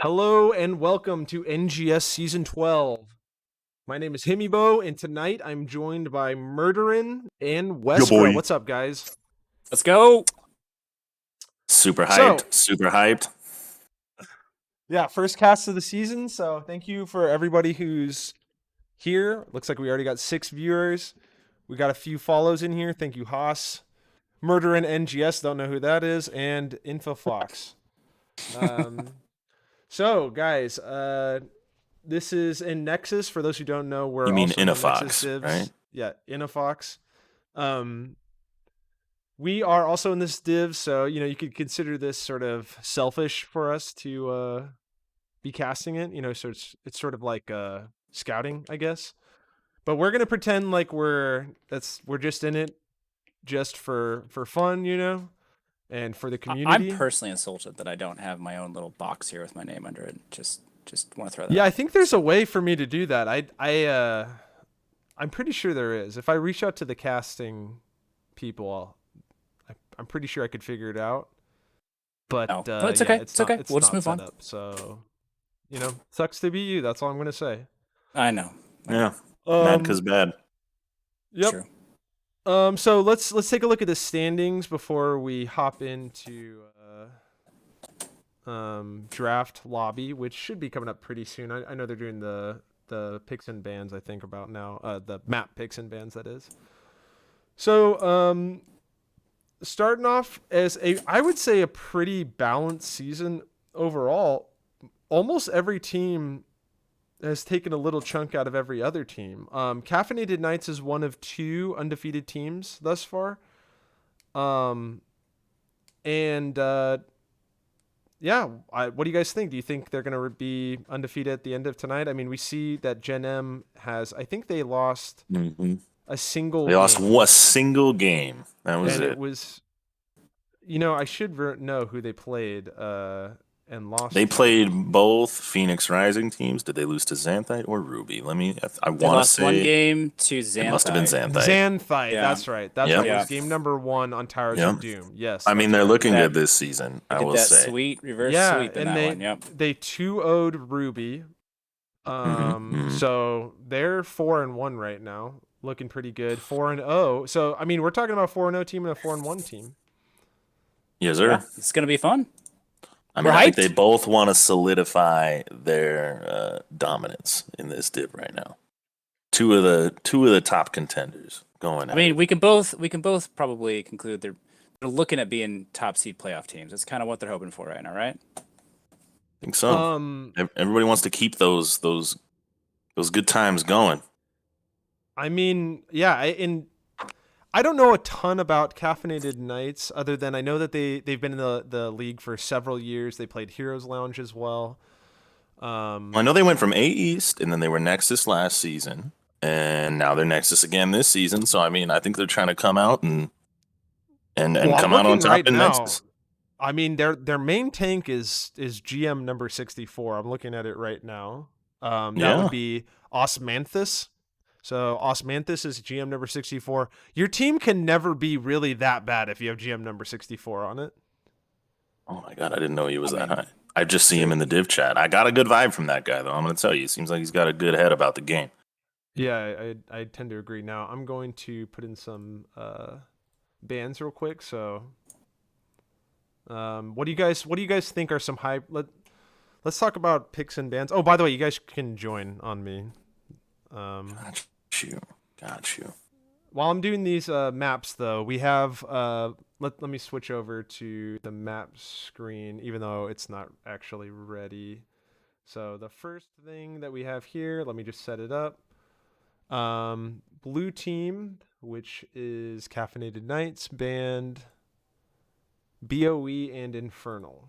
Hello and welcome to NGS Season 12. My name is Himibo, and tonight I'm joined by Murderin and Yo, Weskra. boy. What's up, guys? Let's go. Super So- hyped. Super hyped. Yeah, first cast of the season, so thank you for everybody who's here. Looks like we already got 6 viewers. We got a few follows in here. Thank you, Haas. Murderin NGS, don't know who that is, and InfoFox. So, guys, this is in Nexus. For those who don't know, we're You mean also in the Nexus InfoFox, divs. right? Yeah, InfoFox. We are also in this div, so you could consider this sort of selfish for us to be casting it. So it's sort of like scouting, I guess. But we're gonna pretend like we're just in it, just for fun, and for the community. I'm personally insulted that I don't have my own little box here with my name under it. Just want to throw that. Yeah, out. I think there's a way for me to do that. I'm pretty sure there is. If I reach out to the casting people, I'm pretty sure I could figure it out. But it's okay. yeah, It's okay. We'll just move on. Up, so sucks to be you. That's all I'm gonna say. I know. Yeah. Mad cause bad. Yep. True. So let's take a look at the standings before we hop into draft lobby, which should be coming up pretty soon. I know they're doing the picks and bans, I think, about now. The map picks and bans, that is. So starting off as I would say a pretty balanced season overall. Almost every team has taken a little chunk out of every other team. Caffeinated Knights is one of 2 undefeated teams thus far. Yeah, what do you guys think? Do you think they're going to be undefeated at the end of tonight? I mean, we see that Gen.M has, I think they lost a single They game. lost a single game. That was and it. it was, I should know who they played and lost. They to. played both Phoenix Rising teams. Did they lose to Xanthite or Ruby? I They want to lost say one game to Xanthite. it must have been Xanthite. Xanthite, Yeah. that's right. That's Yep. right. It was Yeah. game number 1 on Towers of Doom. Yes. I mean, that's they're right. looking That- good this season, They I did will that say. sweet reverse Yeah, sweep in and that one. Yep. they 2-0'd Ruby. mhm. So they're 4-1 right now, looking pretty good. 4-0. So I mean, we're talking about 4-0 team and a 4-1 team. Yes, sir. Yeah, it's gonna be fun. I mean, We're I think hyped. they both want to solidify their dominance in this div right now. Two of the top contenders going. I mean, we can both probably conclude they're looking at being top seed playoff teams. That's kind of what they're hoping for right now, right? I think so. Everybody wants to keep those good times going. I mean, yeah, I don't know a ton about Caffeinated Knights other than I know that they've been in the league for several years. They played Heroes Lounge as well. Well, I know they went from A East, and then they were Nexus last season, and now they're Nexus again this season. So I mean, I think they're trying to come out and Well, come out on top right in now, Nexus. I mean, their main tank is GM number 64. I'm looking at it right now. That Yeah. would be Osmanthus. So Osmanthus is GM number 64. Your team can never be really that bad if you have GM number 64 on it. Oh my god, I didn't know he was that mean, high. I just see him in the div chat. I got a good vibe from that guy, though. I'm going to tell you, seems like he's got a good head about the game. Yeah, I tend to agree. Now I'm going to put in some bans real quick. So, what do you guys think are some high? Let's talk about picks and bans. Oh, by the way, you guys can join on me. Got you. While I'm doing these maps, though, we have let me switch over to the map screen, even though it's not actually ready. So the first thing that we have here, let me just set it up. Blue team, which is Caffeinated Knights, banned BOE and Infernal.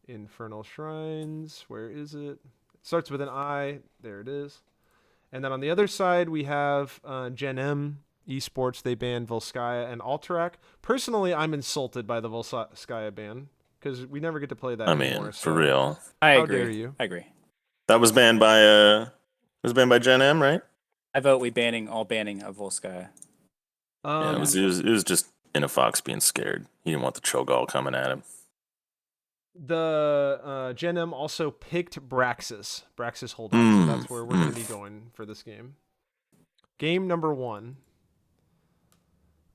Infernal Shrines, where is it? It starts with an I. There it is. And then on the other side, we have Gen.M, Esports. They banned Volskaya and Alterac. Personally, I'm insulted by the Volskaya ban because we never get to play that anymore. I mean, So for real. I how agree. dare you? I agree. That was banned by Gen.M, right? I vote we all banning of Volskaya. Yeah, it was just Fox being scared. He didn't want the Cho'Gall coming at him. The Gen.M also picked Braxis hold up, so that's where we're going to be going for this game. Game number 1.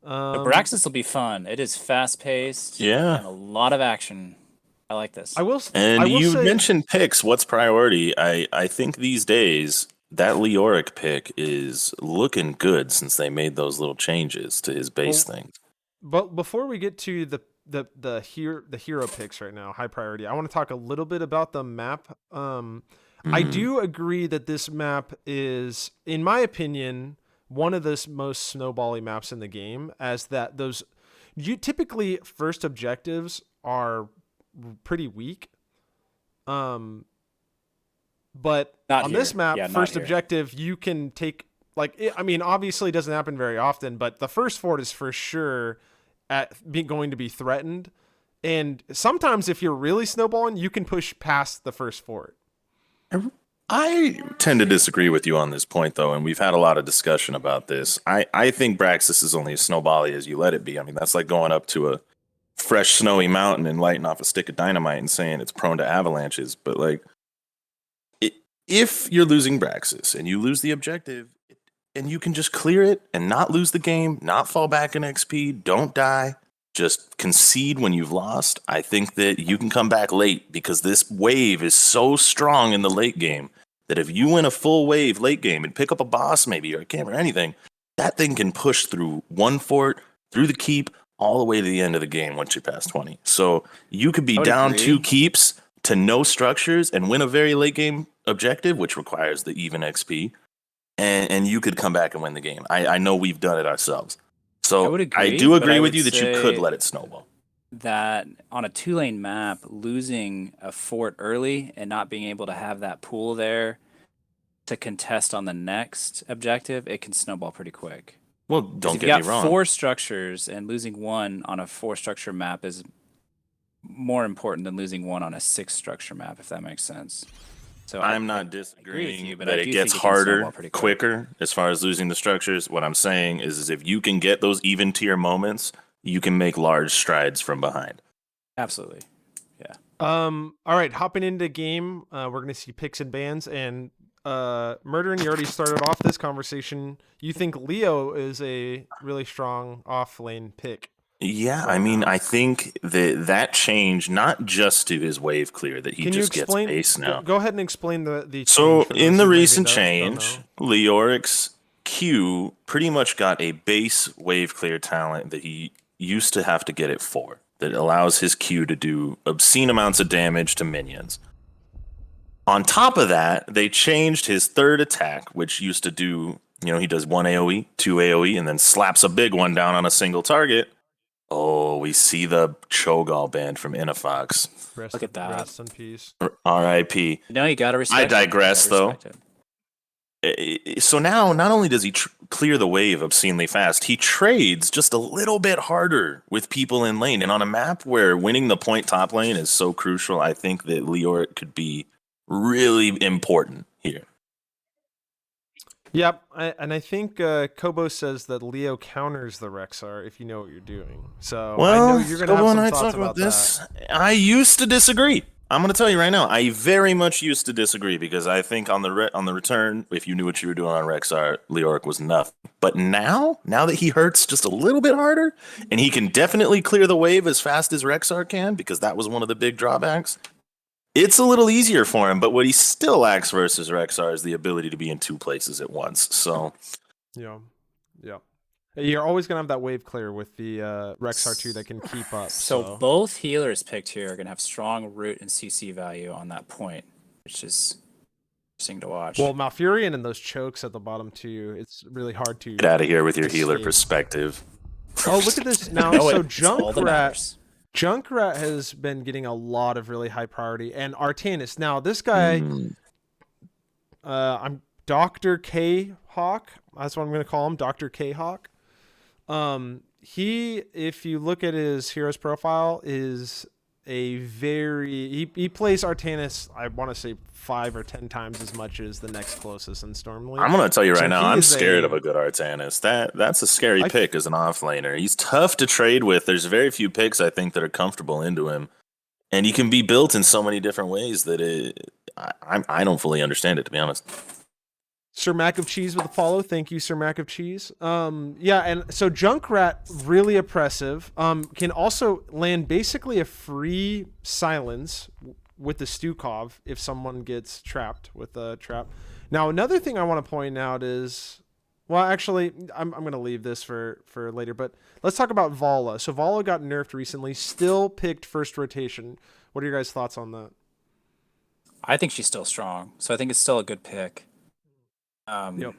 Braxis will be fun. It is fast paced. Yeah. And a lot of action. I like this. And you mentioned picks. What's priority? I think these days that Leoric pick is looking good since they made those little changes to his base thing. But before we get to the hero picks right now, high priority, I want to talk a little bit about the map. I do agree that this map is, in my opinion, one of the most snowbally maps in the game, as that typically first objectives are pretty weak. But not on here. this map, Yeah, first here. objective, you can take, obviously it doesn't happen very often, but the first fort is for sure going to be threatened. And sometimes if you're really snowballing, you can push past the first fort. I tend to disagree with you on this point, though, and we've had a lot of discussion about this. I think Braxis is only as snowbally as you let it be. I mean, that's like going up to a fresh snowy mountain and lighting off a stick of dynamite and saying it's prone to avalanches. But like, if you're losing Braxis and you lose the objective and you can just clear it and not lose the game, not fall back in XP, don't die, just concede when you've lost, I think that you can come back late, because this wave is so strong in the late game that if you win a full wave late game and pick up a boss maybe or a camp or anything, that thing can push through one fort, through the keep, all the way to the end of the game once you pass 20. So you could be down 2 keeps to no structures and win a very late game objective, which requires the even XP, and you could come back and win the game. I know we've done it ourselves. So I do agree with you that you could let it snowball. That on a 2-lane map, losing a fort early and not being able to have that pool there to contest on the next objective, it can snowball pretty quick. Well, don't get me wrong. If you got 4 structures, and losing 1 on a 4-structure map is more important than losing 1 on a 6-structure map, if that makes sense. So I'm not disagreeing you, but that I it do gets think it can harder snowball pretty quick. quicker as far as losing the structures. What I'm saying is if you can get those even tier moments, you can make large strides from behind. Absolutely. Yeah. All right, hopping into game, we're going to see picks and bans, and Murdering, you already started off this conversation. You think Leo is a really strong off-lane pick? Yeah, I mean, I think that change, not just to his wave clear, that he just gets base now. Go ahead and explain the So in the recent change, Leoric's Q pretty much got a base wave clear talent that he used to have to get it for, that allows his Q to do obscene amounts of damage to minions. On top of that, they changed his third attack, which used to do, he does 1 AoE, 2 AoE, and then slaps a big one down on a single target. Oh, we see the Cho'Gall banned from Fox. Look at that. Rest in peace. R.I.P. No, you gotta respect. I digress, though. So now, not only does he clear the wave obscenely fast, he trades just a little bit harder with people in lane. And on a map where winning the point top lane is so crucial, I think that Leoric could be really important here. Yep, and I think Kobo says that Leo counters the Rexar if you know what you're doing. So I know you're gonna have some thoughts about this. I used to disagree. I'm gonna tell you right now, I very much used to disagree, because I think on the return, if you knew what you were doing on Rexar, Leoric was nothing. But now that he hurts just a little bit harder, and he can definitely clear the wave as fast as Rexar can, because that was one of the big drawbacks, it's a little easier for him. But what he still lacks versus Rexar is the ability to be in 2 places at once. So, yeah. You're always going to have that wave clear with the Rexar 2 that can keep up. So both healers picked here are going to have strong root and CC value on that point, which is interesting to watch. Well, Malfurion and those chokes at the bottom too, it's really hard to get out of here with your healer perspective. Oh, look at this now. So Junkrat has been getting a lot of really high priority, and Artanis. Now this guy, I'm Dr. K Hawk. That's what I'm going to call him, Dr. K Hawk. He, if you look at his hero's profile, is a very he plays Artanis, I want to say 5 or 10 times as much as the next closest in Stormleaf. I'm gonna tell you right So now, he I'm is scared of a good Artanis. That's a scary pick as an offlaner. He's tough to trade with. There's very few picks I think that are comfortable into him, and he can be built in so many different ways that I don't fully understand it, to be honest. Sir Mac of Cheese with a follow. Thank you, Sir Mac of Cheese. Yeah, and so Junkrat, really oppressive. Can also land basically a free silence with the Stukov if someone gets trapped with a trap. Now, another thing I want to point out is, well, actually, I'm going to leave this for later, but let's talk about Vala. So Vala got nerfed recently, still picked first rotation. What are your guys' thoughts on that? I think she's still strong, so I think it's still a good pick. Yep.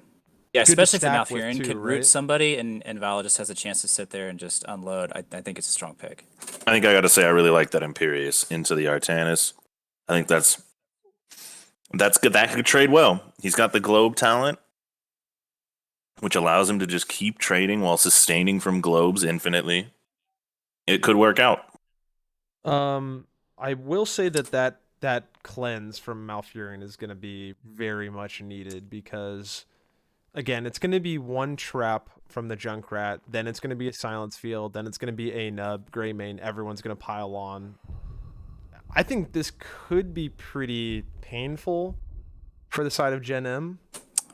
Yeah, Good to especially if the stack with Malfurion too, could root right? somebody and Vala just has a chance to sit there and just unload. I think it's a strong pick. I think I got to say I really like that Imperius into the Artanis. I think that's good. That could trade well. He's got the globe talent, which allows him to just keep trading while sustaining from globes infinitely. It could work out. I will say that cleanse from Malfurion is going to be very much needed because, again, it's going to be one trap from the Junkrat, then it's going to be a silence field, then it's going to be a nub, gray main, everyone's going to pile on. I think this could be pretty painful for the side of Gen.M.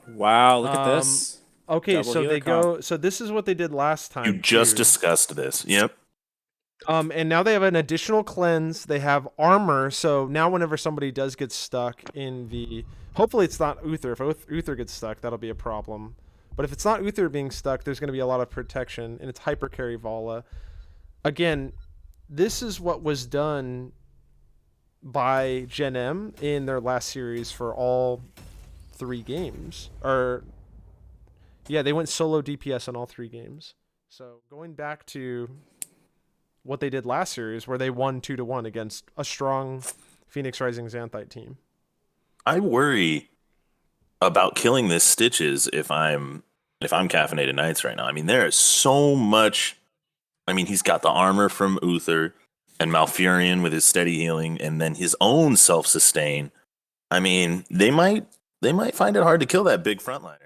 Wow, look at this. Okay, Double so healer they comp. go. So this is what they did last time. You just too. discussed this. Yep. And now they have an additional cleanse. They have armor. So now whenever somebody does get stuck in the... Hopefully it's not Uther. If Uther gets stuck, that'll be a problem. But if it's not Uther being stuck, there's going to be a lot of protection. And it's hyper carry Vala. Again, this is what was done by Gen.M in their last series for all 3 games. Yeah, they went solo DPS on all 3 games. So going back to what they did last series, where they won 2-1 against a strong Phoenix Rising Xanthite team. I worry about killing this Stitches if I'm Caffeinated Knights right now. I mean, there is so much. I mean, he's got the armor from Uther and Malfurion with his steady healing, and then his own self-sustain. I mean, they might find it hard to kill that big frontliner.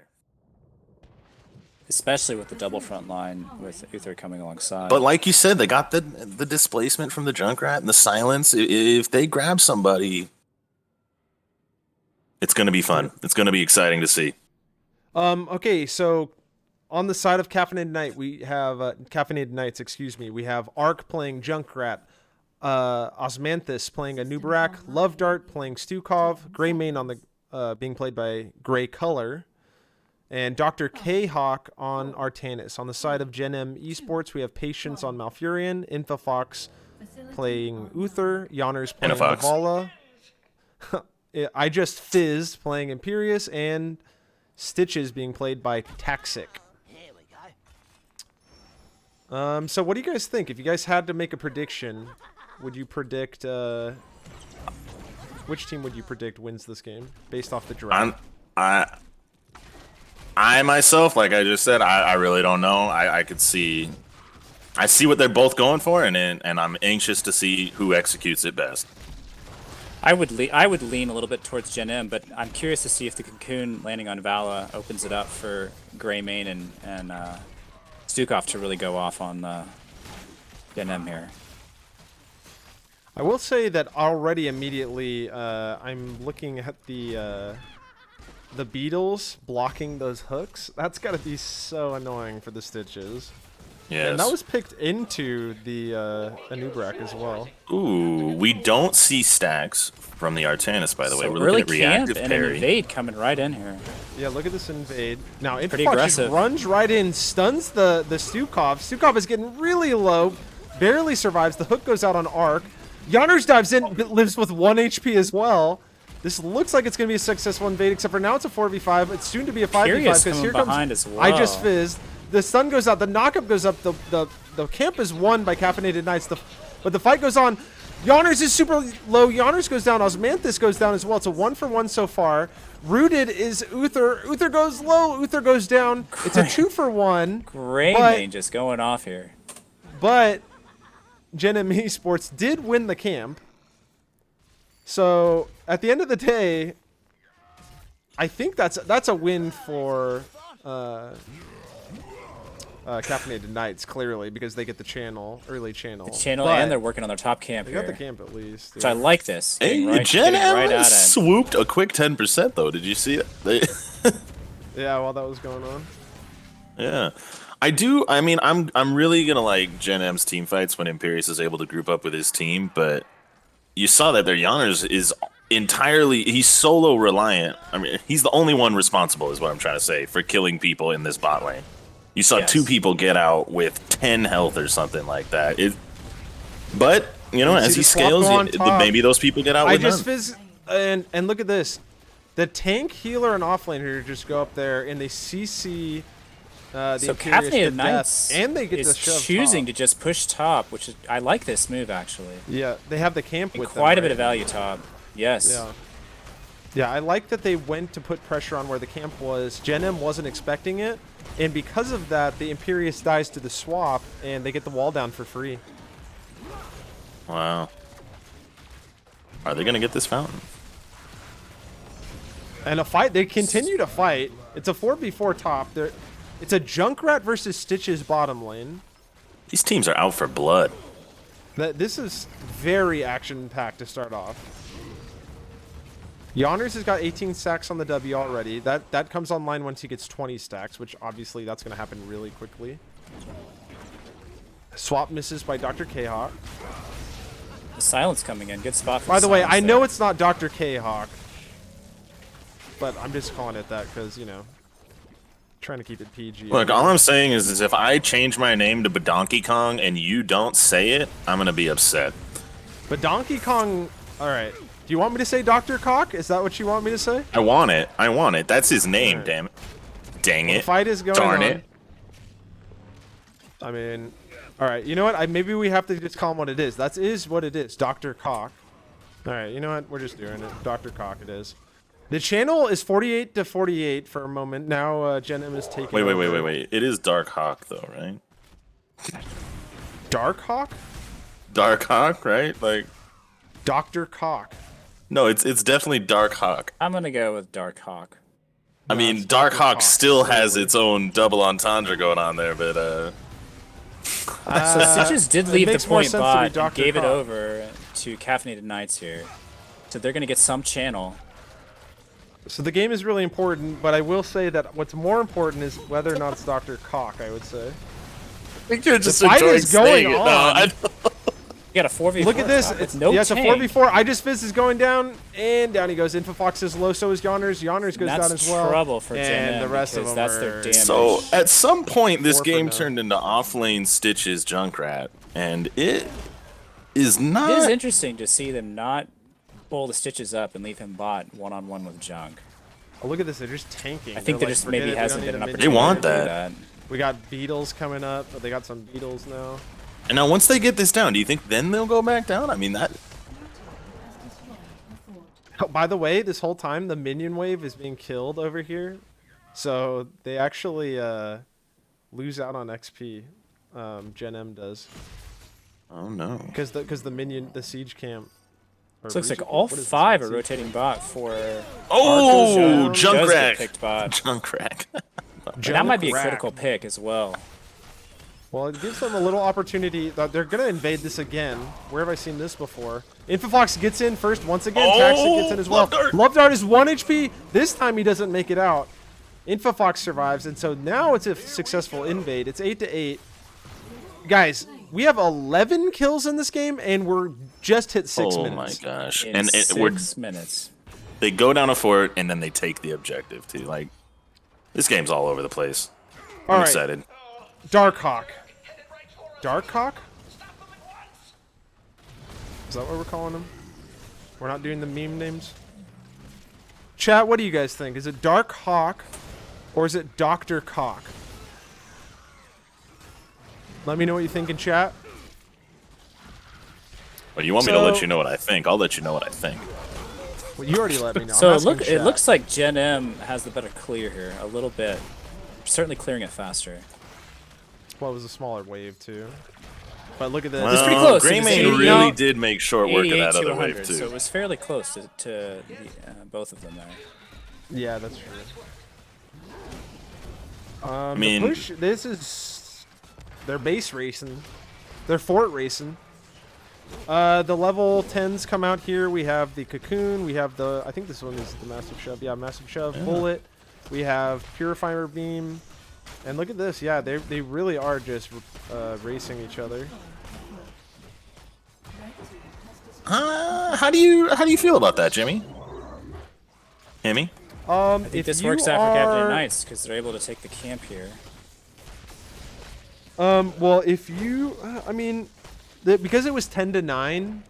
Especially with the double front line with Uther coming alongside. But like you said, they got the displacement from the Junkrat and the silence. If they grab somebody, it's going to be fun. It's going to be exciting to see. Okay, so on the side of Caffeinated Knight, we have Caffeinated Knights. Excuse me. We have Ark playing Junkrat, Osmanthus playing a Nubarak, Love Dart playing Stukov, Grey Mane on the being played by Grey Color. And Dr. K-Hawk on Artanis. On the side of Gen.M Esports, we have Patience on Malfurion, Infofox playing Uther, Yonners playing Vala. I just fizzed playing Imperius, and Stitches being played by Taxic. So what do you guys think? If you guys had to make a prediction, would you predict which team would you predict wins this game based off the draft? I myself, like I just said, I really don't know. I see what they're both going for, and I'm anxious to see who executes it best. I would lean a little bit towards Gen.M, but I'm curious to see if the Cocoon landing on Vala opens it up for Greymane and Stukov to really go off on Gen.M here. I will say that already immediately I'm looking at the beetles blocking those hooks. That's got to be so annoying for the Stitches. Yes. And that was picked into the Anubrak as well. Ooh, we don't see stacks from the Artanis, by the way. So We're early looking at reactive camp and an parry. invade coming right in here. Yeah, look at this invade. Now, Pretty Infofox just aggressive. runs right in, stuns the Stukov. Stukov is getting really low, barely survives. The hook goes out on Ark. Yonners dives in, but lives with 1 HP as well. This looks like it's going to be a successful invade, except for now it's a 4v5. It's soon to be a 5v5 because here behind comes. as well. I just fizzed. The stun goes out. The knockup goes up. The camp is won by Caffeinated Knights. But the fight goes on. Yonners is super low. Yonners goes down. Osmanthus goes down as well. It's a 1-for-1 so far. Rooted is Uther. Uther goes low. Uther goes down. It's a 2-for-1. Greymane just going off here. But Gen.M Esports did win the camp. So at the end of the day, I think that's a win for Caffeinated Knights, clearly, because they get the channel, early channel. And they're working on their top camp they here. got the camp at least. So I like this. Hey, Gen.M swooped a quick 10% though. Did you see it? Yeah, while that was going on. Yeah. I do. I mean, I'm really gonna like Gen.M's team fights when Imperius is able to group up with his team, but you saw that their Yanners is entirely, he's solo reliant. I mean, he's the only one responsible, is what I'm trying to say, for killing people in this bot lane. You saw 2 people get out with 10 health or something like that. But you know, as he scales, maybe those people get out with none. And look at this. The tank, healer, and offlaner just go up there and they CC the so Imperius Caffeinated to Knights death, and they get to shove choosing top. to just push top, which is, I like this move actually. Yeah, they have the camp And with quite them, a bit right? of value top. Yes. Yeah. Yeah, I like that they went to put pressure on where the camp was. Gen.M wasn't expecting it, and because of that, the Imperius dies to the swap, and they get the wall down for free. Wow. Are they gonna get this fountain? And a fight, they continue to fight. It's a 4v4 top. It's a Junkrat versus Stitches bottom lane. These teams are out for blood. This is very action-packed to start off. Yonners has got 18 stacks on the W already. That comes online once he gets 20 stacks, which obviously that's going to happen really quickly. Swap misses by Dr. K-Hawk. The silence coming in. Good spot for By the way, I know there. it's not Dr. K-Hawk, but I'm just calling it that because, you know, trying to keep it PG. Look, all I'm saying is if I change my name to Donkey Kong and you don't say it, I'm gonna be upset. But Donkey Kong, all right. Do you want me to say Dr. Cock? Is that what you want me to say? I want it. I want it. That's his name, Right. damn it. Dang it. The fight is going Darn on. it. I mean, all right. You know what? Maybe we have to just call him what it is. That is what it is. Dr. Cock. All right. You know what? We're just doing it. Dr. Cock it is. The channel is 48 to 48 for a moment. Now Gen.M is taking over. Wait. It is Dark Hawk, though, right? Dark Hawk? Dark Hawk, right? Like, Dr. Cock. no, it's definitely Dark Hawk. I'm gonna go with Dark Hawk. I No, mean, it's Dark Dr. Hawk Cock, still has clearly. its own double entendre going on there, but So Stitches did it leave the makes more point sense to be bot and Dr. gave it Cock. over to Caffeinated Knights here. So they're gonna get some channel. So the game is really important, but I will say that what's more important is whether or not it's Dr. Cock, I would say. I think you're just fight enjoying is going saying it. on. No, I You got a 4v4. Look at this. top with It's no yeah, it's a tank. 4v4. I just Fizz is going down, and down he goes. Infofox is low, so is Yonners. Yonners goes That's down as well. trouble for and Gen.M the rest of because them that's their are- damage. So at some point, this 4 for game no. turned into off-lane Stitches Junkrat, and it is It not. is interesting to see them not pull the Stitches up and leave him bot one-on-one with Junk. Oh, look at this. They're just tanking. I think They're there just like, forget maybe it, we hasn't don't been need an a opportunity minion. want to do that. We got Beetles coming up, but they got some Beetles now. And now, once they get this down, do you think then they'll go back down? I mean, that. Oh, by the way, this whole time the minion wave is being killed over here, so they actually lose out on XP. Gen.M does Oh no. because the siege camp. or So it looks like Reach- all what is this, 5 are siege rotating bot for Oh, Arcos, does get Junkrat. picked bot. Junkrat. And that might be a Junkrat. critical pick as well. Well, it gives them a little opportunity. They're going to invade this again. Where have I seen this before? Infofox gets in first once again. Taxi gets in as well. Love Dart. Love Dart is 1 HP. This time he doesn't make it out. Infofox survives, and so now it's a successful invade. It's 8 to 8. Guys, we have 11 kills in this game, and we're just hit 6 Oh minutes. my gosh. In And 6 minutes. they go down a fort and then they take the objective too. Like, this game's all over the place. All I'm right, excited. Darkhawk. Darkhawk? Is that what we're calling him? We're not doing the meme names? Chat, what do you guys think? Is it Darkhawk or is it Dr. Cock? Let me know what you think in chat. Well, you want me to let So- you know what I think? I'll let you know what I think. Well, you already let me know. So I'm asking it chat. looks like Gen.M has the better clear here a little bit. Certainly clearing it faster. Well, it was a smaller wave too. But look at this. It's pretty close. It was Greymane 80 really did make short work of 88 that to other 100, wave too. so it was fairly close to both of them there. Yeah, that's true. I mean, the push, this is they're base racing, they're fort racing. The level 10s come out here. We have the cocoon. We have the I think this one is the massive shove. Yeah, massive shove, bullet. We have purifier beam, and look at this. Yeah, they really are just racing each other. How do you feel about that, Jimmy? Himmy? I think this works out for Caffeinated Knights because they're able to take the camp here. Well, if you, I mean, because it was 10-9,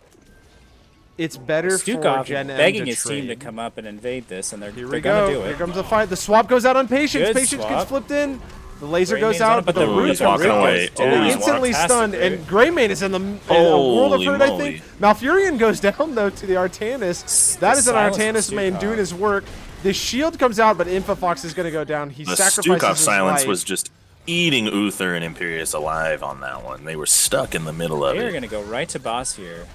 it's better for Stukov Gen.M begging to his team to trade. come up and invade this, and they're Here going we go. to do Here it. comes the fight. The swap goes out on Patience. Good Patience swap. gets flipped in. The laser Greymane's goes on out, it, but the root he's walking away. They're He's instantly stunned, fantastic, and Greymane is in the in a world of Holy hurt, I moly. think. Malfurion goes down, though, to the Artanis. That is an silence from Artanis main Stukov. doing his work. The shield comes out, but Infofox is going to go down. He The sacrifices Stukov his silence life. was just eating Uther and Imperius alive on that one. They were stuck in the middle of They're it. going to go right to boss here.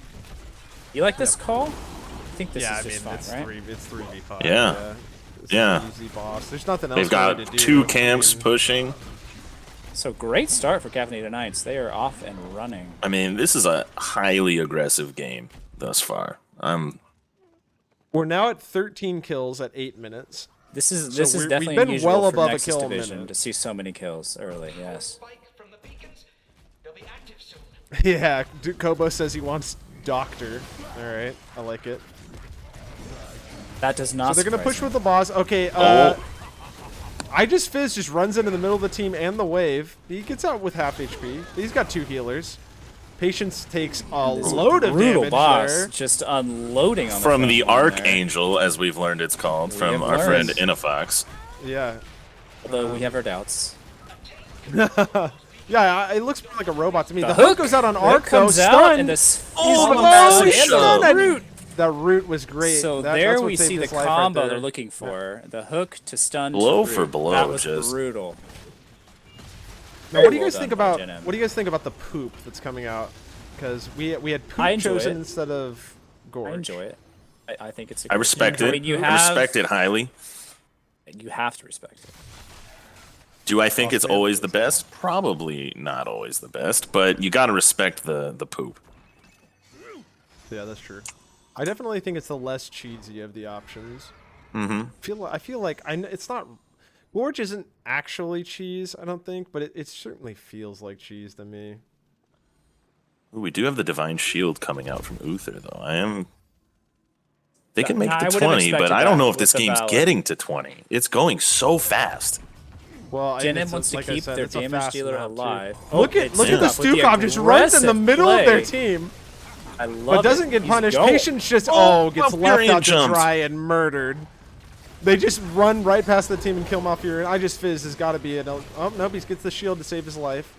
You like this call? I think this is just fine, right? It's 3v5. Yeah. It's Yeah. an easy boss. There's nothing else They've got really to do. two I camps mean, pushing. So great start for Caffeinated Knights. They are off and running. I mean, this is a highly aggressive game thus far. We're now at 13 kills at 8 minutes. This is we've definitely been unusual well for above a Nexus kill a division minute. to see so many kills early. Yes. Yeah, Kobo says he wants Doctor. All right, I like it. That does not. So they're gonna surprise push me. with the boss. Okay. I just Fizz just runs into the middle of the team and the wave. He gets out with half HP. He's got 2 healers. Patience takes a load of brutal damage boss, there. just unloading on From the the front line there. Archangel, as we've learned it's called, from have our friend learned. Inafox. Yeah. Although we have our doubts. Yeah, it looks more like a robot to me. The, hook hook goes out on The Arc, hook though. comes out, Stun. and this Oh, the stun. shove. Root. That root was great. So That's there what we saved see the his life combo right they're there. looking for. The hook to stun. Blow to for root. blow, That was just- brutal. Now, what do you well guys done think by about Gen.M. what do you guys think about the poop that's coming out? Because we had poop I enjoy chosen it. instead of gorge. I enjoy it. I think it's. I respect I it. mean, you I have, respect it highly. You have to respect it. Do I think it's always the best? Probably not always the best, but you got to respect the poop. Yeah, that's true. I definitely think it's the less cheesy of the options. Mm-hmm. I feel like it's not. Gorge isn't actually cheese, I don't think, but it certainly feels like cheese to me. Ooh, we do have the Divine Shield coming out from Uther, though. They can make I the would have 20, but expected I don't that know if this with the game's Valor. getting to 20. It's going so fast. Well, Gen.M wants to like I keep said, their it's a damage fast dealer map, too. alive. Look at it's the Stukov with the Stukov just runs in the aggressive middle of their play. team, I love but doesn't it. get He's punished. going. Patience just gets Malfurion left out to jumps. dry and murdered. They just run right past the team and kill Malfurion. I just Fizz has got to be an. Oh nope, he gets the shield to save his life.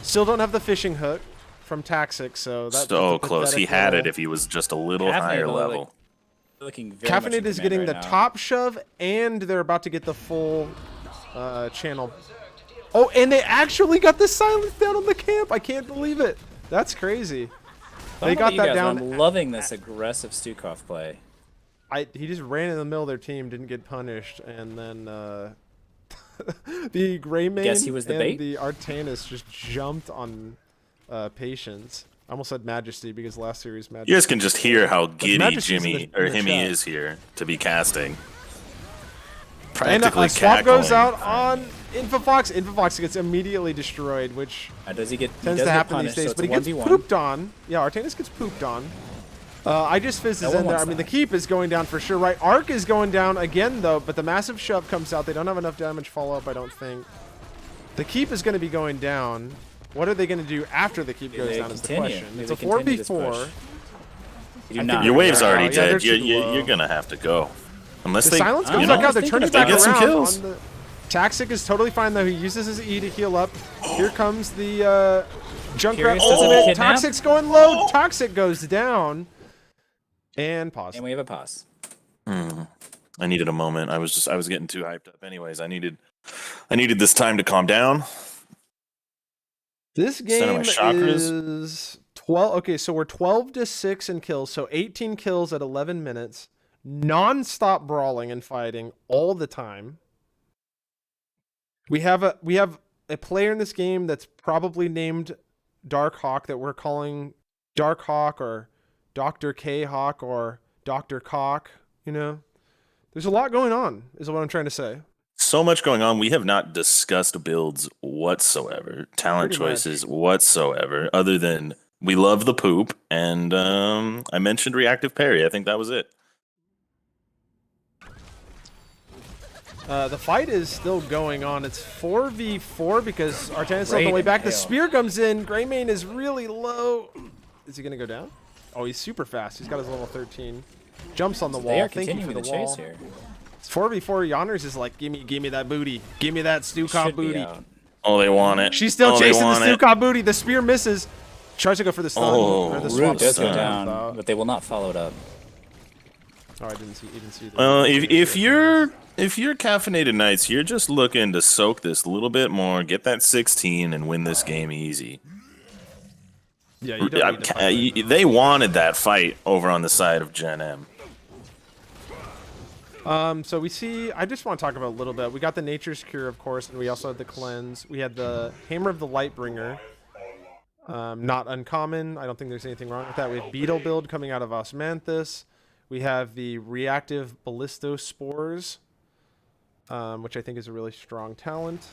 Still don't have the fishing hook from Taxic, so that's So close. He had it if he was just a little Caffeinated higher look- level. Looking very much in Caffeinated is command getting right the now. top shove, and they're about to get the full channel. Oh, and they actually got the silence down on the camp. I can't believe it. That's crazy. I They don't know got about you that guys, down. I'm loving this aggressive Stukov play. He just ran in the middle of their team, didn't get punished, and then the Greymane Guess he was the and bait? the Artanis just jumped on Patience. I almost said Majesty because last series Majesty. You guys can just hear how giddy Majesty's in Jimmy the- or in the Himmy chat. is here to be casting. And Practically a swap goes cackling. out on Infofox. Infofox gets immediately destroyed, which Does he get? tends he does to get happen punished, these days. so But he it's gets 1v1. pooped on. Yeah, Artanis gets pooped on. I just Fizz No is one in there. I wants mean, the that. keep is going down for sure, right? Arc is going down again, though, but the massive shove comes out. They don't have enough damage follow-up, I don't think. The keep is going to be going down. What are they going to do after the keep goes They down is the continue. question. Maybe It's a they continue this 4v4. push. You do I not. think Your wave's Yeah, already yeah, they're dead. too low. You're gonna have to go, unless The they. silence I comes don't back know. out. They're I was turning thinking back about around. it. Get some kills. On the Taxic is totally fine, though. He uses his E to heal up. Here comes the Junkrat Curious, does it ultimate. kidnap? Toxic's going low. Toxic goes down. And pause. And we have a pause. I needed a moment. I was getting too hyped up. Anyways, I needed this time to calm down. This Center my game chakras. is 12. Okay, so we're 12-6 in kills, so 18 kills at 11 minutes. Non-stop brawling and fighting all the time. We have a player in this game that's probably named Dark Hawk that we're calling Dark Hawk or Dr. K Hawk or Dr. Cock, you know? There's a lot going on, is what I'm trying to say. So much going on. We have not discussed builds whatsoever, talent Pretty choices much. whatsoever, other than we love the poop, and I mentioned reactive parry. I think that was it. The fight is still going on. It's 4v4 because Artanis is on the Great way back. The impale. spear comes in. Greymane is really low. Is he going to go down? Oh, he's super fast. He's got his level 13. Jumps on the wall. They are Thank you continuing for the the wall. chase here. It's 4v4. Yonners is like, give me that booty. Give me that Stukov Should be booty. out. Oh, they want it. She's still Oh, they chasing the want it. Stukov booty. The spear misses. Tries to go for the stun. Oh, or the Root swap Root does go stun. down, but they will not follow it up. Oh, I didn't even see that. Well, if you're caffeinated knights, you're just looking to soak this a little bit more, get that 16, and win this game easy. Yeah, you don't need to fight right now. They wanted that fight over on the side of Gen.M. So we see, I just want to talk about a little bit. We got the Nature's Cure, of course, and we also had the Cleanse. We had the Hammer of the Lightbringer. Not uncommon. I don't think there's anything wrong with that. We have Beetle build coming out of Osmanthus. We have the Reactive Ballistospores, which I think is a really strong talent.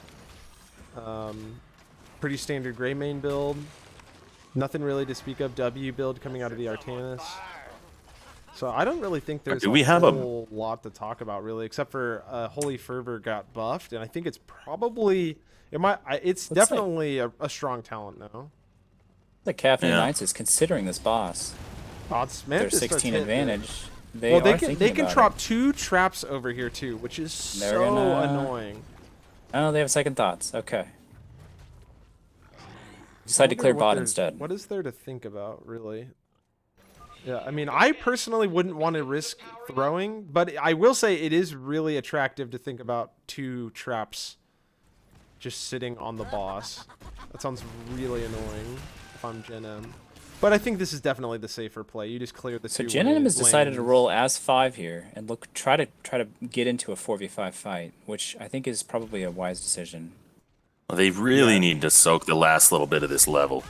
Pretty standard Greymane build. Nothing really to speak of. W build coming out of the Artanis. So I don't really think there's Do we have a a- whole lot to talk about, really, except for Holy Fervor got buffed, and I think it's probably it's Looks like- definitely a strong talent now. The Caffeinated Yeah. Knights is considering this boss. Odds, Their 16 advantage. They Well, are they can about drop it. 2 traps over here too, which is They're so gonna- annoying. Oh, they have second thoughts. Okay. Decide to Wonder clear what bot there's- instead. What is there to think about, really? Yeah, I mean, I personally wouldn't want to risk throwing, but I will say it is really attractive to think about 2 traps just sitting on the boss. That sounds really annoying if I'm Gen.M. But I think this is definitely the safer play. You just clear the So 2 Gen.M has decided to lanes. roll as 5 here and try to get into a 4v5 fight, which I think is probably a wise decision. They really need to soak the last little bit of this level.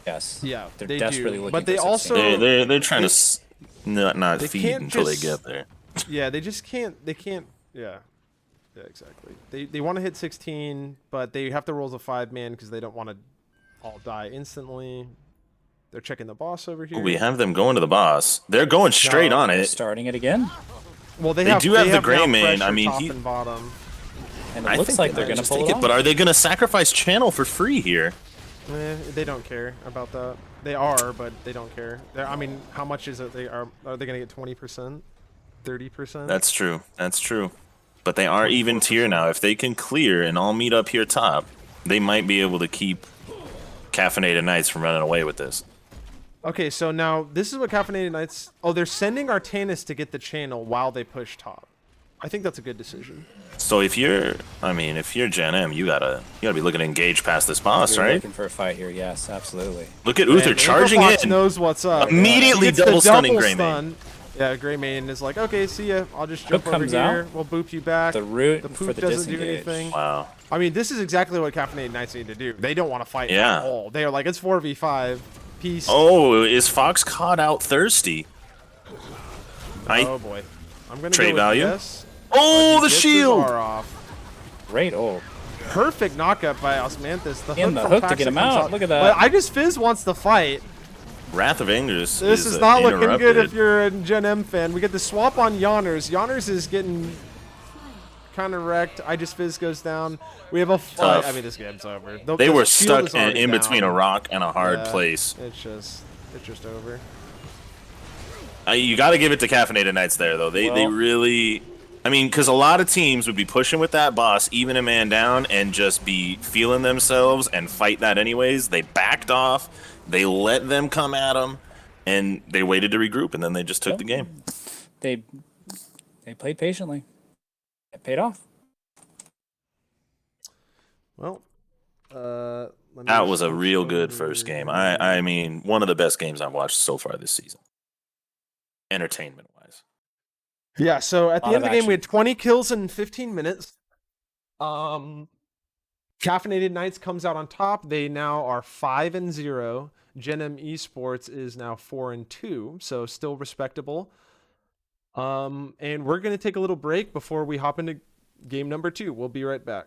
Yes. Yeah, They're they desperately do. looking But they for also 16. They're trying to not they feed can't until they just- get there. Yeah, they just can't. They can't. Yeah, yeah, exactly. They want to hit 16, but they have to roll as a 5-man because they don't want to all die instantly. They're checking the boss over here. We have them going to the boss. They're going straight No, on They're it. starting it again, Well, they do have the now Greymane. pressure I mean, top he- and bottom. and it I looks think like they they're might going to just pull take it it. off. But are they going to sacrifice channel for free here? They don't care about that. They are, but they don't care. I mean, how much is it? Are they going to get 20%, 30%? That's true. That's true. But they are even tier now. If they can clear and all meet up here top, they might be able to keep Caffeinated Knights from running away with this. Okay, so now this is what Caffeinated Knights. Oh, they're sending Artanis to get the channel while they push top. I think that's a good decision. So if you're Gen.M, you gotta be looking to engage past this boss, You're right? looking for a fight here. Yes, absolutely. Look at Man, Uther charging Fox in. knows what's up. Immediately He gets the double stunning Greymane. stun. Yeah, Greymane is like, okay, see ya. I'll just jump Hook over comes here. out. We'll boop you back. The root The for poop the doesn't do disengage. anything. Wow. I mean, this is exactly what Caffeinated Knights need to do. They don't want to fight Yeah. at all. They are like, it's 4v5. Peace. Oh, is Fox caught out thirsty? Oh, boy. I'm going to Trade go with value? yes. Oh, the Gets his shield! R off. Great ult. Perfect knockup by Osmanthus. The In hook the from hook to Paxa get him comes out. Look at that. But I just Fizz wants to fight. Wrath of Angus. This is not looking good if you're a Gen.M fan. We get the swap on Yonners. Yonners is getting kind of wrecked. I just Fizz goes down. We have a fight. Tough. I mean, this game's over. They The were shield stuck is already in between a down. rock and a hard Yeah, place. It's just over. You got to give it to Caffeinated Knights there, though. They Well- really. I mean, because a lot of teams would be pushing with that boss, even a man down, and just be feeling themselves and fight that anyways. They backed off. They let them come at them, and they waited to regroup, and then they just took the game. They played patiently. It paid off. Well, Let me That just was a make real sure. good first game. I mean, one of the best games I've watched so far this season, entertainment wise. Yeah, so at the Lot end of of the game, we action. had 20 kills in 15 minutes. Caffeinated Knights comes out on top. They now are 5-0. Gen.M Esports is now 4-2, so still respectable. And we're gonna take a little break before we hop into game number 2. We'll be right back.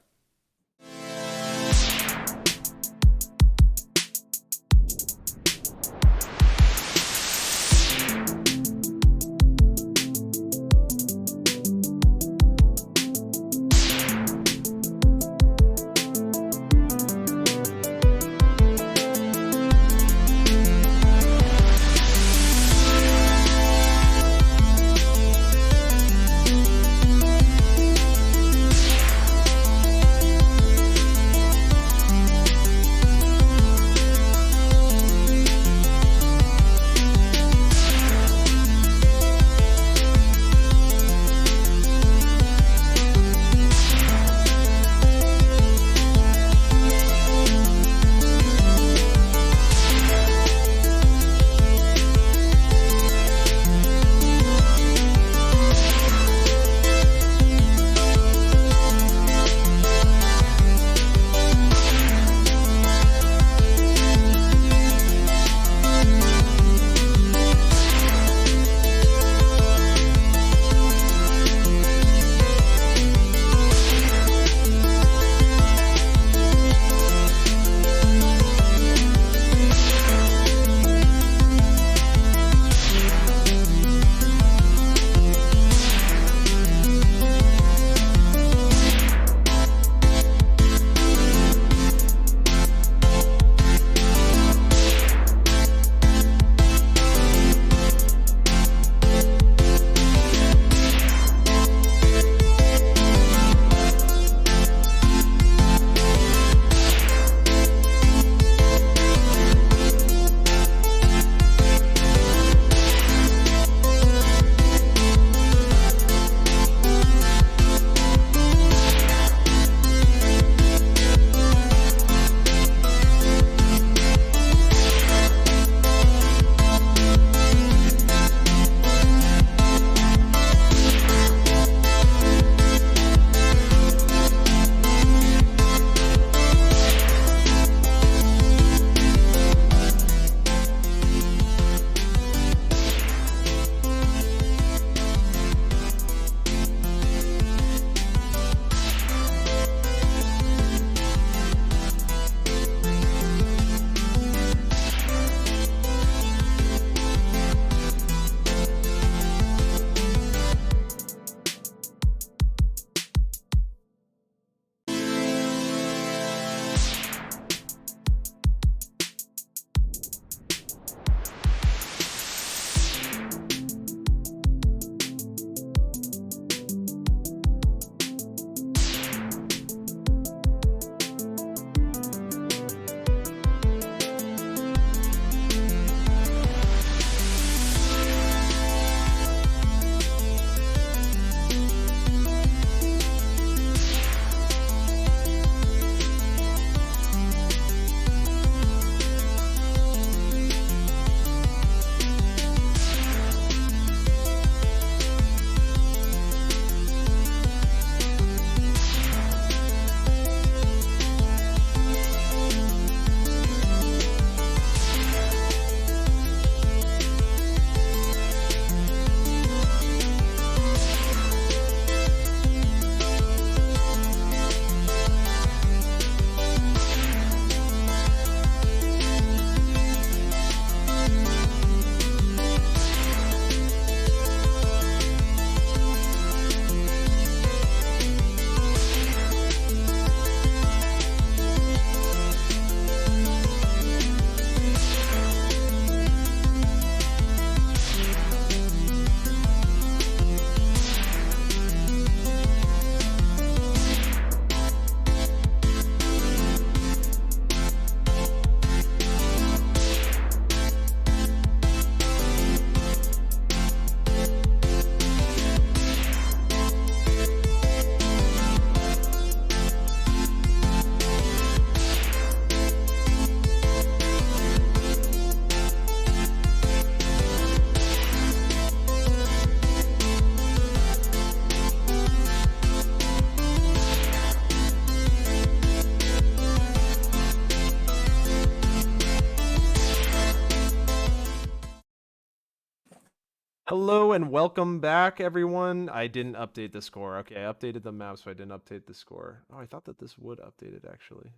Hello and welcome back, everyone. I didn't update the score. Okay, I updated the map, so I didn't update the score. Oh, I thought that this would update it, actually.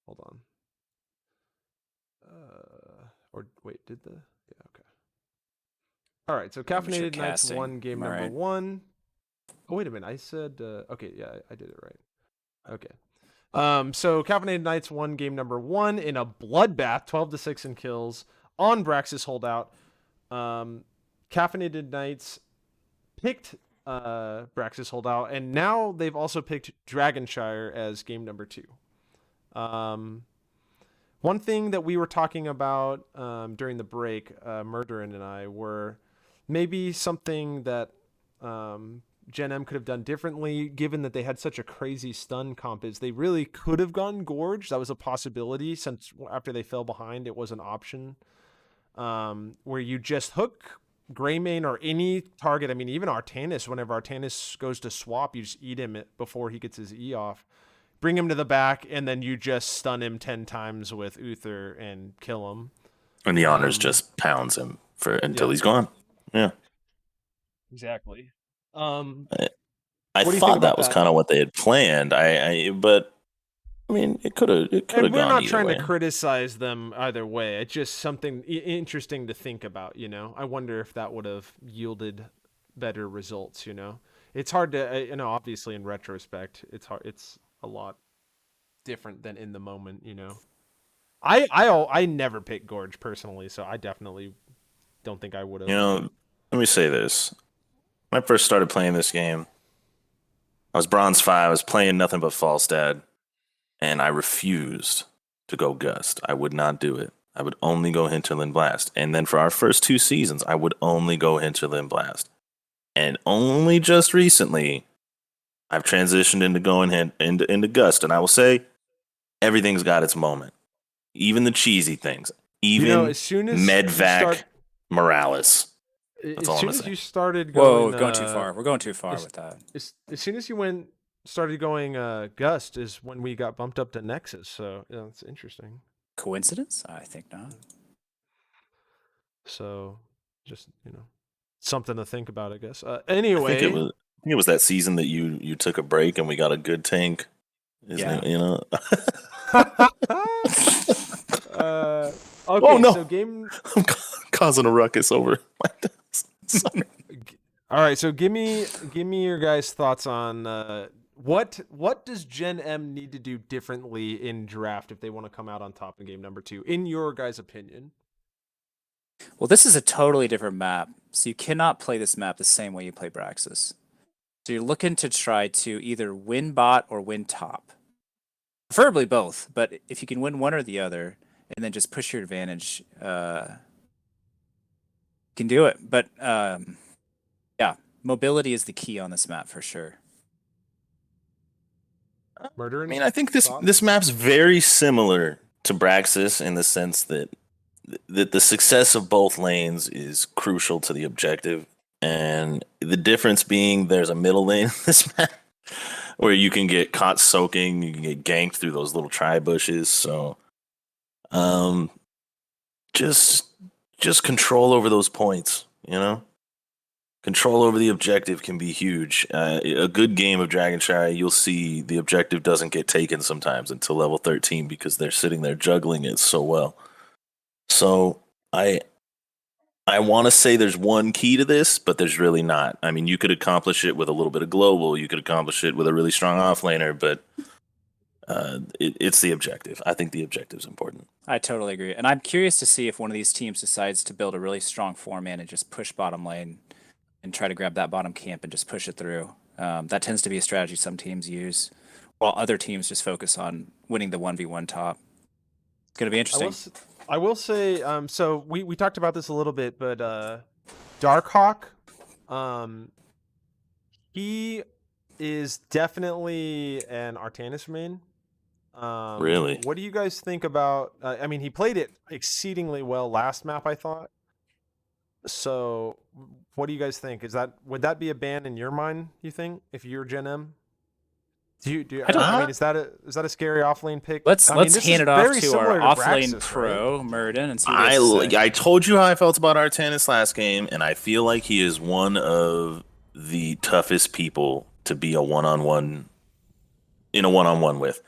Hold on. Or wait, did the... Yeah, okay. All right, so Amateur Caffeinated Nights casting. won game Am I number right? 1. Oh, wait a minute. I said... okay, yeah, I did it right. Okay. So Caffeinated Knights won game number 1 in a bloodbath, 12-6 in kills on Braxis holdout. Caffeinated Knights picked Braxis holdout, and now they've also picked Dragonshire as game number 2. One thing that we were talking about during the break, Murderin and I, were maybe something that Gen.M could have done differently, given that they had such a crazy stun comp. Is they really could have gone Gorge. That was a possibility, since after they fell behind, it was an option. Where you just hook Greymane or any target. I mean, even Artanis, whenever Artanis goes to swap, you just eat him before he gets his E off. Bring him to the back, and then you just stun him 10 times with Uther and kill him. And the honors just pounds him until he's gone. Yeah. Exactly. I What do you think thought about that was that? kind of what they had planned. But I mean, it could have And we're gone not either trying way. to criticize them either way. It's just something interesting to think about, you know? I wonder if that would have yielded better results, you know? It's hard to, you know, obviously in retrospect, it's hard. It's a lot different than in the moment, you know? I never picked Gorge personally, so I definitely don't think I would have. You know, let me say this. When I first started playing this game, I was Bronze 5. I was playing nothing but Falstad, and I refused to go Gust. I would not do it. I would only go Hinterland Blast. And then for our first 2 seasons, I would only go Hinterland Blast. And only just recently, I've transitioned into going into Gust. And I will say, everything's got its moment. Even the cheesy things. You know, Even as soon as you Medvac start, Morales. That's all I'm going to say. you started Whoa, going, we're going too far. We're going too far as, with that. as soon as you started going Gust is when we got bumped up to Nexus. So yeah, it's interesting. Coincidence? I think not. So just, you know, something to think about, I guess. I think Anyway, it was that season that you took a break and we got a good tank. Yeah. You know. okay, Oh no! so game. I'm causing a ruckus over my desk. Sorry. All right, so give me your guys' thoughts on what does Gen.M need to do differently in draft if they want to come out on top in game number 2, in your guys' opinion? Well, this is a totally different map, so you cannot play this map the same way you play Braxis. So you're looking to try to either win bot or win top. Preferably both, but if you can win one or the other and then just push your advantage, you can do it. But yeah, mobility is the key on this map for sure. Murder. I mean, I think this map's very similar to Braxis in the sense that the success of both lanes is crucial to the objective, and the difference being there's a middle lane in this map where you can get caught soaking, you can get ganked through those little tri bushes. So, just control over those points. You know, control over the objective can be huge. A good game of Dragonshire, you'll see the objective doesn't get taken sometimes until level 13 because they're sitting there juggling it so well. So I want to say there's one key to this, but there's really not. I mean, you could accomplish it with a little bit of global. You could accomplish it with a really strong offlaner, but it's the objective. I think the objective is important. I totally agree. And I'm curious to see if one of these teams decides to build a really strong 4-man and just push bottom lane and try to grab that bottom camp and just push it through. That tends to be a strategy some teams use, while other teams just focus on winning the 1v1 top. It's going to be interesting. I will say, so we talked about this a little bit, but Darkhawk, he is definitely an Artanis main. Really? What do you guys think about? I mean, he played it exceedingly well last map, I thought. So, what do you guys think? Would that be a ban in your mind? You think if you're Gen.M? Do I don't- I mean, is that a scary offlane pick? Let's I mean, this hand is it off very to similar our to offlane Braxis, pro, right? Murden, and see what he has to say. I told you how I felt about Artanis last game, and I feel like he is one of the toughest people to be a one-on-one with.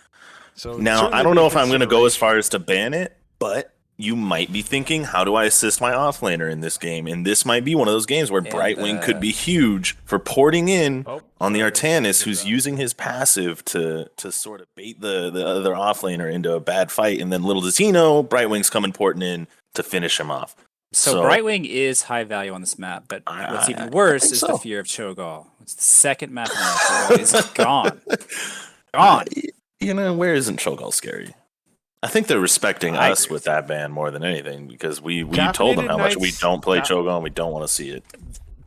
So Now, I certainly don't be a know if I'm going to go as consideration. far as to ban it, but you might be thinking, how do I assist my offlaner in this game? And this might be one of those games where And, Brightwing could be huge for porting in Oh, on the sorry, Artanis, good who's job. using his passive to sort of bait the other offlaner into a bad fight. And then little does he know, Brightwing's coming porting in to finish him off. So Brightwing is high value on this map, but what's even worse think is so. the fear of Cho'Gall. It's the second map in a row. Cho'Gall is gone. Gone. Where isn't Cho'Gall scary? I think they're respecting I us agree. with that ban more than anything because we told Caffeinated them how much we Knights- don't play Cho'Gall and we don't want to see it.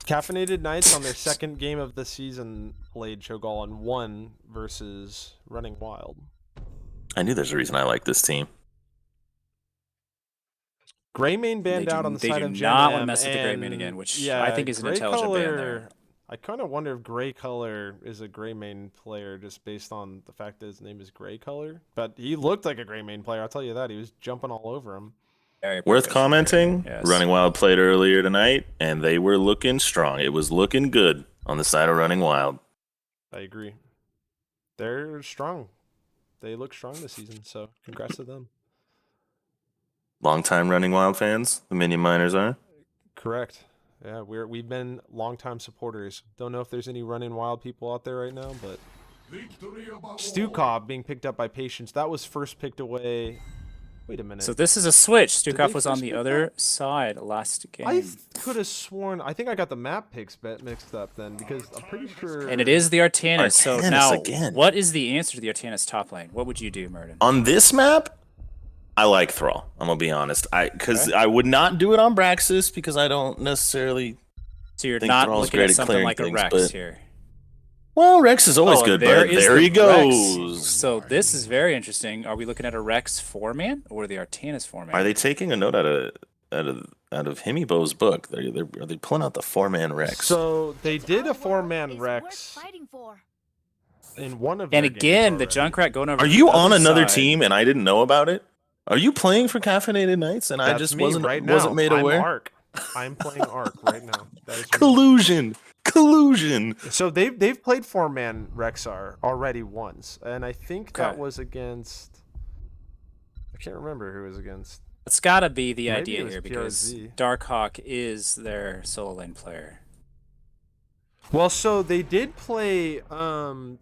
Caffeinated Knights on their second game of the season played Cho'Gall and won versus Running Wild. I knew there's a reason I like this team. Greymane banned out on the side of Gen.M. not want to mess with the Greymane again, which yeah, I think is an Grey intelligent ban there. Color, I kind of wonder if Grey Color is a Greymane player just based on the fact that his name is Grey Color. But he looked like a Greymane player, I'll tell you that. He was jumping all over him. Very Worth professional. commenting, Yes. Running Wild played earlier tonight, and they were looking strong. It was looking good on the side of Running Wild. I agree. They're strong. They look strong this season, so congrats to them. Longtime Running Wild fans, the Minion Miners are. Correct. Yeah, we've been longtime supporters. Don't know if there's any Running Wild people out there right now, but Stukov being picked up by Patience. That was first picked away. Wait a minute. So this is a switch. Did Stukov they was on first the pick other side last game. I could have sworn. I think I got the map picks mixed up then because I'm pretty sure. And it is the Artanis. So Artanis now, again. what is the answer to the Artanis top lane? What would you do, Murden? On this map, I like Thrall. I'm gonna be honest. Because I would not do it on Braxis because I don't necessarily. So you're think not Thrall's looking great at at something clearing like a things, Rex but- here. Well, Rex is always Oh, good, there but is there the he Rex. goes. So this is very interesting. Are we looking at a Rex 4-man or the Artanis 4-man? Are they taking a note out of Himibo's book? Are they pulling out the 4-man Rex? So they did a 4-man Rex in one of. And their again, games the already. Junkrat going over. Are to you the on other another side. team and I didn't know about it? Are you playing for Caffeinated Knights and I That's just me wasn't right now. wasn't made aware? I'm Arc. I'm playing Arc right now. That is me. Collusion. So they've played 4-man Rexar already once, and I think that Okay. was against. I can't remember who it was against. It's got to be the Maybe idea it was here because PRZ. Darkhawk is their solo lane player. Well, so they did play Artanis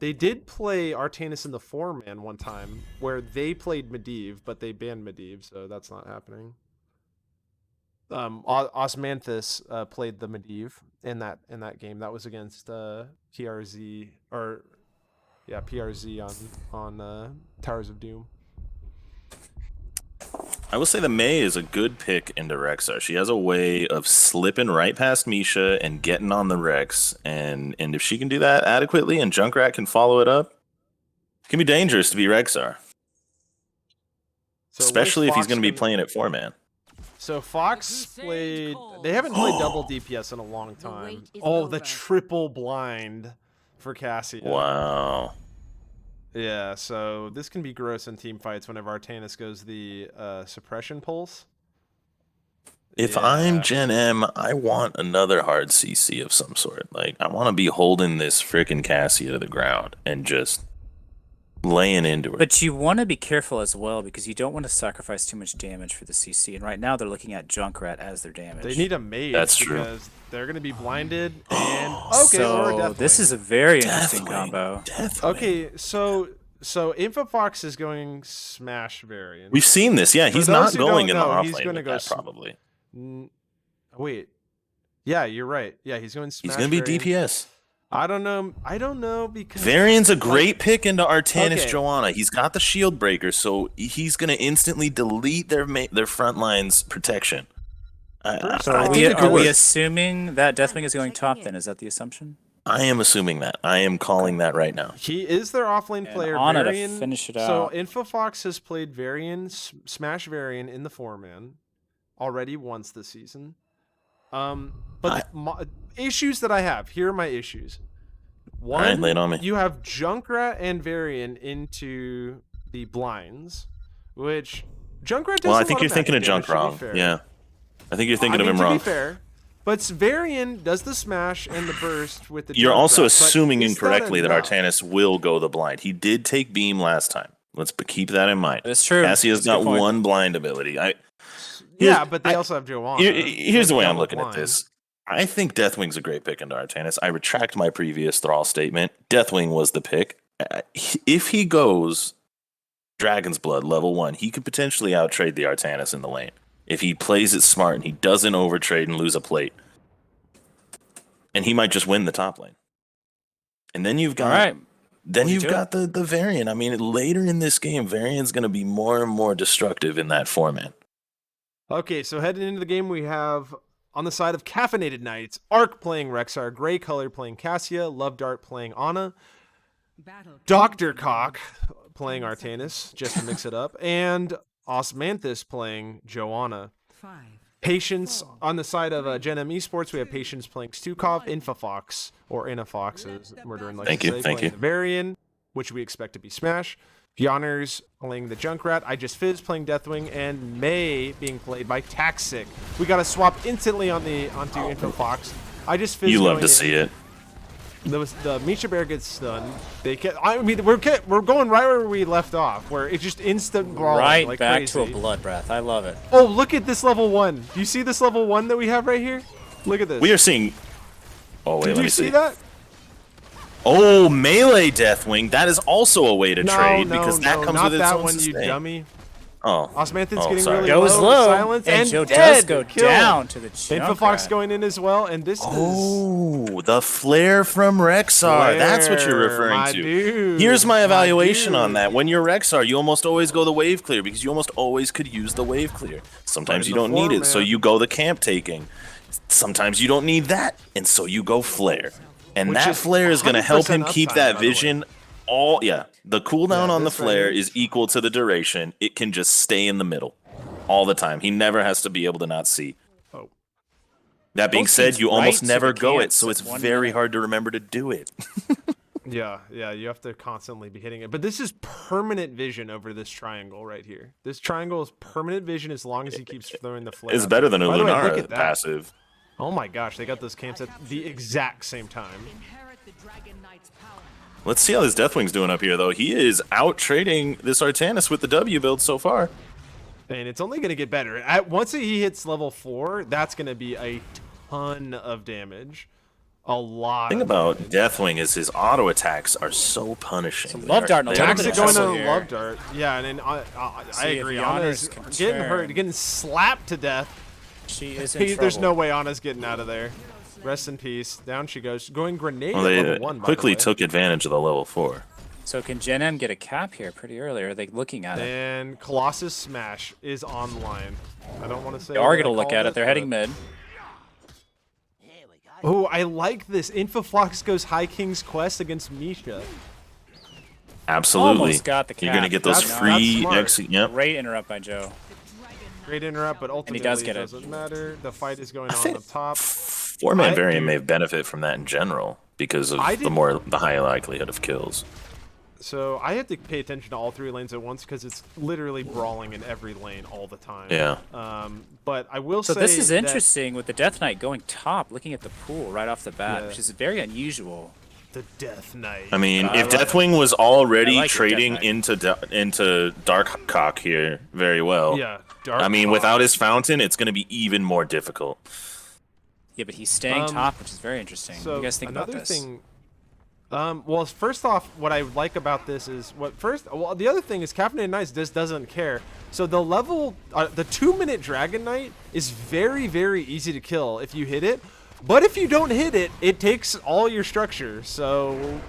in the 4-man one time where they played Medivh, but they banned Medivh, so that's not happening. Osmanthus played the Medivh in that game. That was against PRZ on Towers of Doom. I will say the Mei is a good pick into Rexar. She has a way of slipping right past Misha and getting on the Rex, and if she can do that adequately and Junkrat can follow it up, it can be dangerous to be Rexar. So Especially if he's going to be gonna- playing at 4-man. So Fox played. They haven't played double DPS in a long time. Oh, the triple blind for Cassia. Wow. Yeah, so this can be gross in team fights whenever Artanis goes the suppression pulse. If Yeah. I'm Gen.M, I want another hard CC of some sort. Like, I want to be holding this freaking Cassia to the ground and just laying into her. But you want to be careful as well because you don't want to sacrifice too much damage for the CC. And right now they're looking at Junkrat as their damage. They need a mage. That's true. Because they're going to be blinded and okay, or so Deathwing. this is a very interesting Deathwing. combo. Deathwing. Okay, so InfoFox is going Smash variant. We've seen this. Yeah, For he's those not who going don't in the know, off he's lane gonna with go that, probably. Wait. Yeah, you're right. Yeah, he's going Smash He's going to be variant. DPS. I don't know because Varian's a great pick into Artanis Okay. Joanna. He's got the shield breaker, so he's going to instantly delete their front line's protection. I So think we, it could are we work. assuming that Deathwing is going top then? Is that the assumption? I am assuming that. I am calling that right now. he is their offlane And player. Ana to Varian, finish it so out. InfoFox has played Varian, Smash Varian in the 4-man already once this season. But issues that I have, here are my issues. All right, lay it on me. You have Junkrat and Varian into the blinds, which Junkrat does. Well, I think you're thinking of Junk wrong. Yeah, I think you're thinking of him wrong. To be fair, but Varian does the smash and the burst with the. You're also Junkrat, assuming but incorrectly that Artanis will go the blind. He did take beam last time. Let's keep that in mind. That's true. Cassia's got one blind ability. But they also have Joanna. Here's the way I'm looking at this. I think Deathwing's a great pick into Artanis. I retract my previous Thrall statement. Deathwing was the pick. If he goes Dragon's Blood level 1, he could potentially outtrade the Artanis in the lane. If he plays it smart and he doesn't overtrade and lose a plate. And he might just win the top lane. And then you've got the Varian. I mean, later in this game, Varian's going to be more and more destructive in that 4-man. Okay, so heading into the game, we have on the side of Caffeinated Knights, Arc playing Rexar, Grey Color playing Cassia, Love Dart playing Ana, Dr. Cock playing Artanis, just to mix it up, and Osmanthus playing Joanna. Patience on the side of Gen.M Esports, we have Patience playing Stukov, Infafox, or Inafox as Murdering Like Thank you. The Varian, which we expect to be Smash. Yonners playing the Junkrat, I Just Fizz playing Deathwing, and May being played by Taxic. We got to swap instantly onto Infofox. I Just Fizz. You love to see it. The Misha Bear gets stunned. We're going right where we left off, where it's just instant brawl. Right like back crazy. to a blood breath. I love it. Oh, look at this level 1. Do you see this level 1 that we have right here? Look at this. We are seeing. Oh wait, Did let me you see see that? Oh, melee Deathwing. That is also a way to trade because that comes with its that own one, you sustain. dummy. Oh, Osmanthus getting sorry. really Goes low, silence, and Joe dead. does go Killed. down to the Junkrat. Infofox going in as well, and this Oh, the flare from Rexar. That's what you're referring to. Dude, Here's my evaluation on that. When you're Rexar, you almost always go the wave clear because you almost always could use the wave clear. Sometimes you don't need it, so you go the camp taking. Sometimes you don't need that, and so you go flare. And that flare is going to help him keep that vision. The cooldown on the flare is equal to the duration. It can just stay in the middle all the time. He never has to be able to not see. Oh. That being said, you almost right never to the go it, camps. so it's It's 1 very minute. hard to remember to do it. Yeah, you have to constantly be hitting it. But this is permanent vision over this triangle right here. This triangle is permanent vision as long as he keeps throwing the flare. It's better than a By the way, look Lunara at that. passive. Oh my gosh, they got those camps at the exact same time. Let's see how this Deathwing's doing up here, though. He is out trading this Artanis with the W build so far. And it's only going to get better. Once he hits level 4, that's going to be a ton of damage. A lot. The thing about Deathwing is his auto attacks are so punishing. Love Dart and a little bit Taxic of going hustle on here. Love Dart. Yeah, and then I See if agree. Yonna's Anna's can getting hurt, turn. getting slapped to death. She is in trouble. There's no way Anna's getting out of there. Rest in peace. Down she goes. Going grenade Well, at they level 1, by quickly the way. took advantage of the level 4. So can Gen.M get a cap here pretty early? Or are they looking at it? And Colossus Smash is online. I don't want to say. They are that I going to look called at it. They're but- heading mid. Oh, I like this. Infofox goes High King's Quest against Misha. Absolutely. Almost got the cap. You're going to get those That's free smart. exit. Yep. Great interrupt by Joe. Great interrupt, but ultimately does get it it. doesn't matter. The fight is going on think- up top. 4-man I variant do- may benefit from that in general because of I the high likelihood of kills. So I have to pay attention to all 3 lanes at once because it's literally brawling in every lane all the time. Yeah. But I will So say this is that interesting with the Death Knight going top, looking at the pool right off the bat, Yeah. which is very unusual. the Death Knight. I mean, I if like Deathwing was already I like it, trading Death into Dark Cock here very well, yeah, Dark I mean, Cock. without his fountain, it's going to be even more difficult. Yeah, but he's staying top, which is very interesting. So what do you guys think about another this? thing. Well, first off, what I like about this is the other thing is Caffeinated Knights just doesn't care. So the the 2-minute Dragon Knight is very, very easy to kill if you hit it. But if you don't hit it, it takes all your structure. So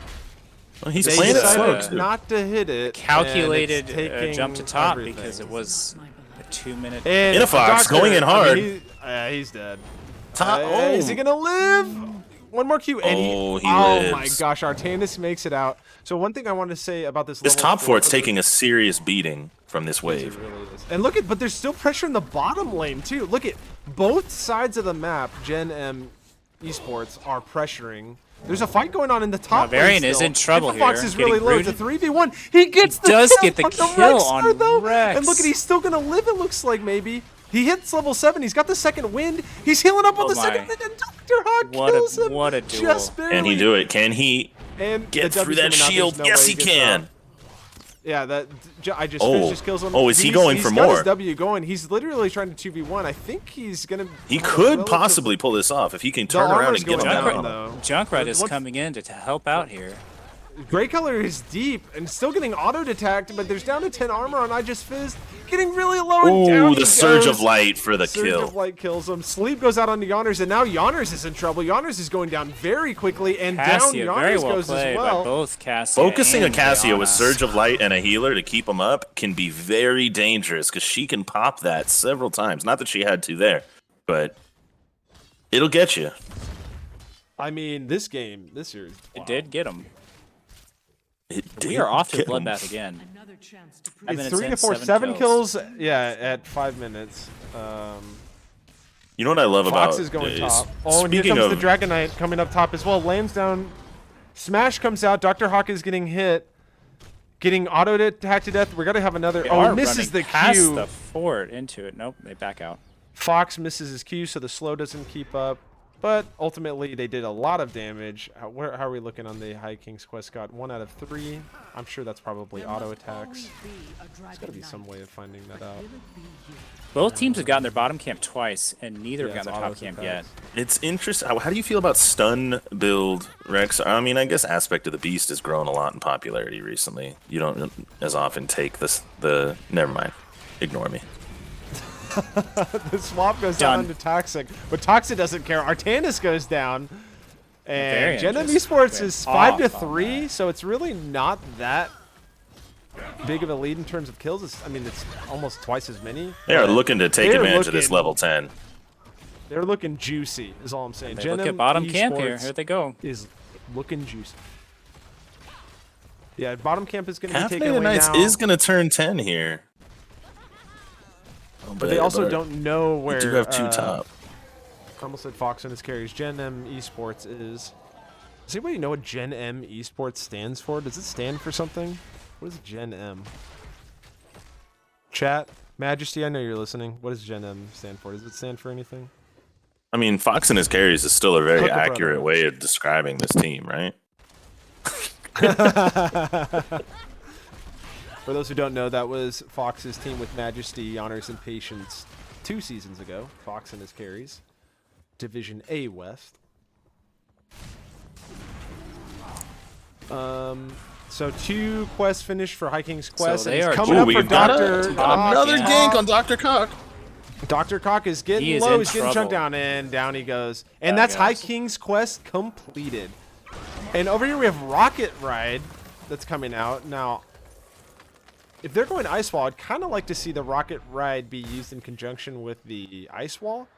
Well, he's they playing it slow, decided too. not to hit it. Calculated and it's taking jump to top everything. because it was a 2-minute. And Inafox going in hard. He's dead. Top- Is he gonna live? One more Q, and Oh, he oh my lives. gosh, Artanis makes it out. So one thing I wanted to say about this This level top 4 four's taking a serious beating from this It wave. really is. And look at, but there's still pressure in the bottom lane too. Look at both sides of the map. Gen.M Esports are pressuring. There's a fight going on in the top lane Varian still. is in trouble Fox here, is really getting low. It's a rooted. 3v1. He gets the does kill get the on kill Rexer, on though. Rex. And look at, he's still gonna live. It looks like maybe. He hits level 7. He's got the second wind. He's healing up on Oh the my. second wind, and Dr. Hawk kills him. What a duel. Just barely. Can he do it? Can he And get the through W's that coming out. shield? There's no Yes, way he gets can. out. Yeah, I just Oh. finished just kills him. Oh, is he going for he's got more? his W going. He's literally trying to 2v1. I think he's gonna. He have a could relative- possibly pull this off if he can turn around armor's and get him going down, down. though. Junkrat is Once- coming in to help out here. Grey color is deep and still getting auto-detect, but there's down to 10 armor on I Just Fizzed. Getting really low and down Ooh, he the surge goes. of light for the Surge kill. of light kills him. Sleep goes out onto Yonners, and now Yonners is in trouble. Yonners is going down very quickly, and Cassia, down very Yonners well goes played as well. by both Cassia Focusing on and Cassia with Brianna. Surge of Light and a healer to keep him up can be very dangerous because she can pop that several times. Not that she had to there, but it'll get you. I mean, this series. It did get him. It We did are off to a get 'em. bloodbath again. It's minutes 3 in, to 4, 7 7 kills. kills. Yeah, at 5 minutes. You know what I love Fox about is going is, top. Oh, and here speaking comes of, the Dragon Knight coming up top as well. Lands down. Smash comes out. Dr. Hawk is getting hit. Getting auto-attacked to death. We're going to have another. They Oh, are misses the running past Q. the fort into it. Nope, they back out. Fox misses his Q, so the slow doesn't keep up. But ultimately, they did a lot of damage. How are we looking on the High King's Quest? Got 1 out of 3. I'm sure that's probably auto attacks. There's got to be some way of finding that out. Both teams have gotten their bottom camp twice, and neither Yeah, have gotten it's their top auto camp yet. attacks. it's interesting. How do you feel about stun build, Rex? I mean, I guess Aspect of the Beast has grown a lot in popularity recently. You don't as often take the. Never mind. Ignore me. The swap goes down into Toxic, but Toxic doesn't care. Artanis goes down, and Varian Gen.M just Esports went is 5 to off on 3, that. so it's really not that big of a lead in terms of kills. I mean, it's almost twice as many. They are but looking to take they're advantage of this looking- level 10. They're looking juicy, is all I'm saying. They Gen.M look at bottom camp here. Esports Here they go. is looking juicy. Yeah, bottom camp is going to be taken Caffeinated away Knights now. is going to turn 10 here. But they also don't know where. We do have 2 top. I almost said Fox and his carries. Gen.M Esports is. Does anybody know what Gen.M Esports stands for? Does it stand for something? What is Gen.M? Chat, Majesty, I know you're listening. What does Gen.M stand for? Does it stand for anything? I mean, Fox and his carries is still a very Cook a brother. accurate way of describing this team, right? For those who don't know, that was Fox's team with Majesty, Honors, and Patience 2 seasons ago. Fox and his carries. Division A West. So 2 quests finished for High King's Quest. So and they it's are coming Ooh, up for we've got Dr. another yeah. gank on Dr. Cock. Dr. Cock is getting He is low. in He's getting chunked trouble. down, and down he goes. And There that's he High goes. King's Quest completed. And over here we have Rocket Ride that's coming out. Now, if they're going Ice Wall, I'd kind of like to see the Rocket Ride be used in conjunction with the Ice Wall.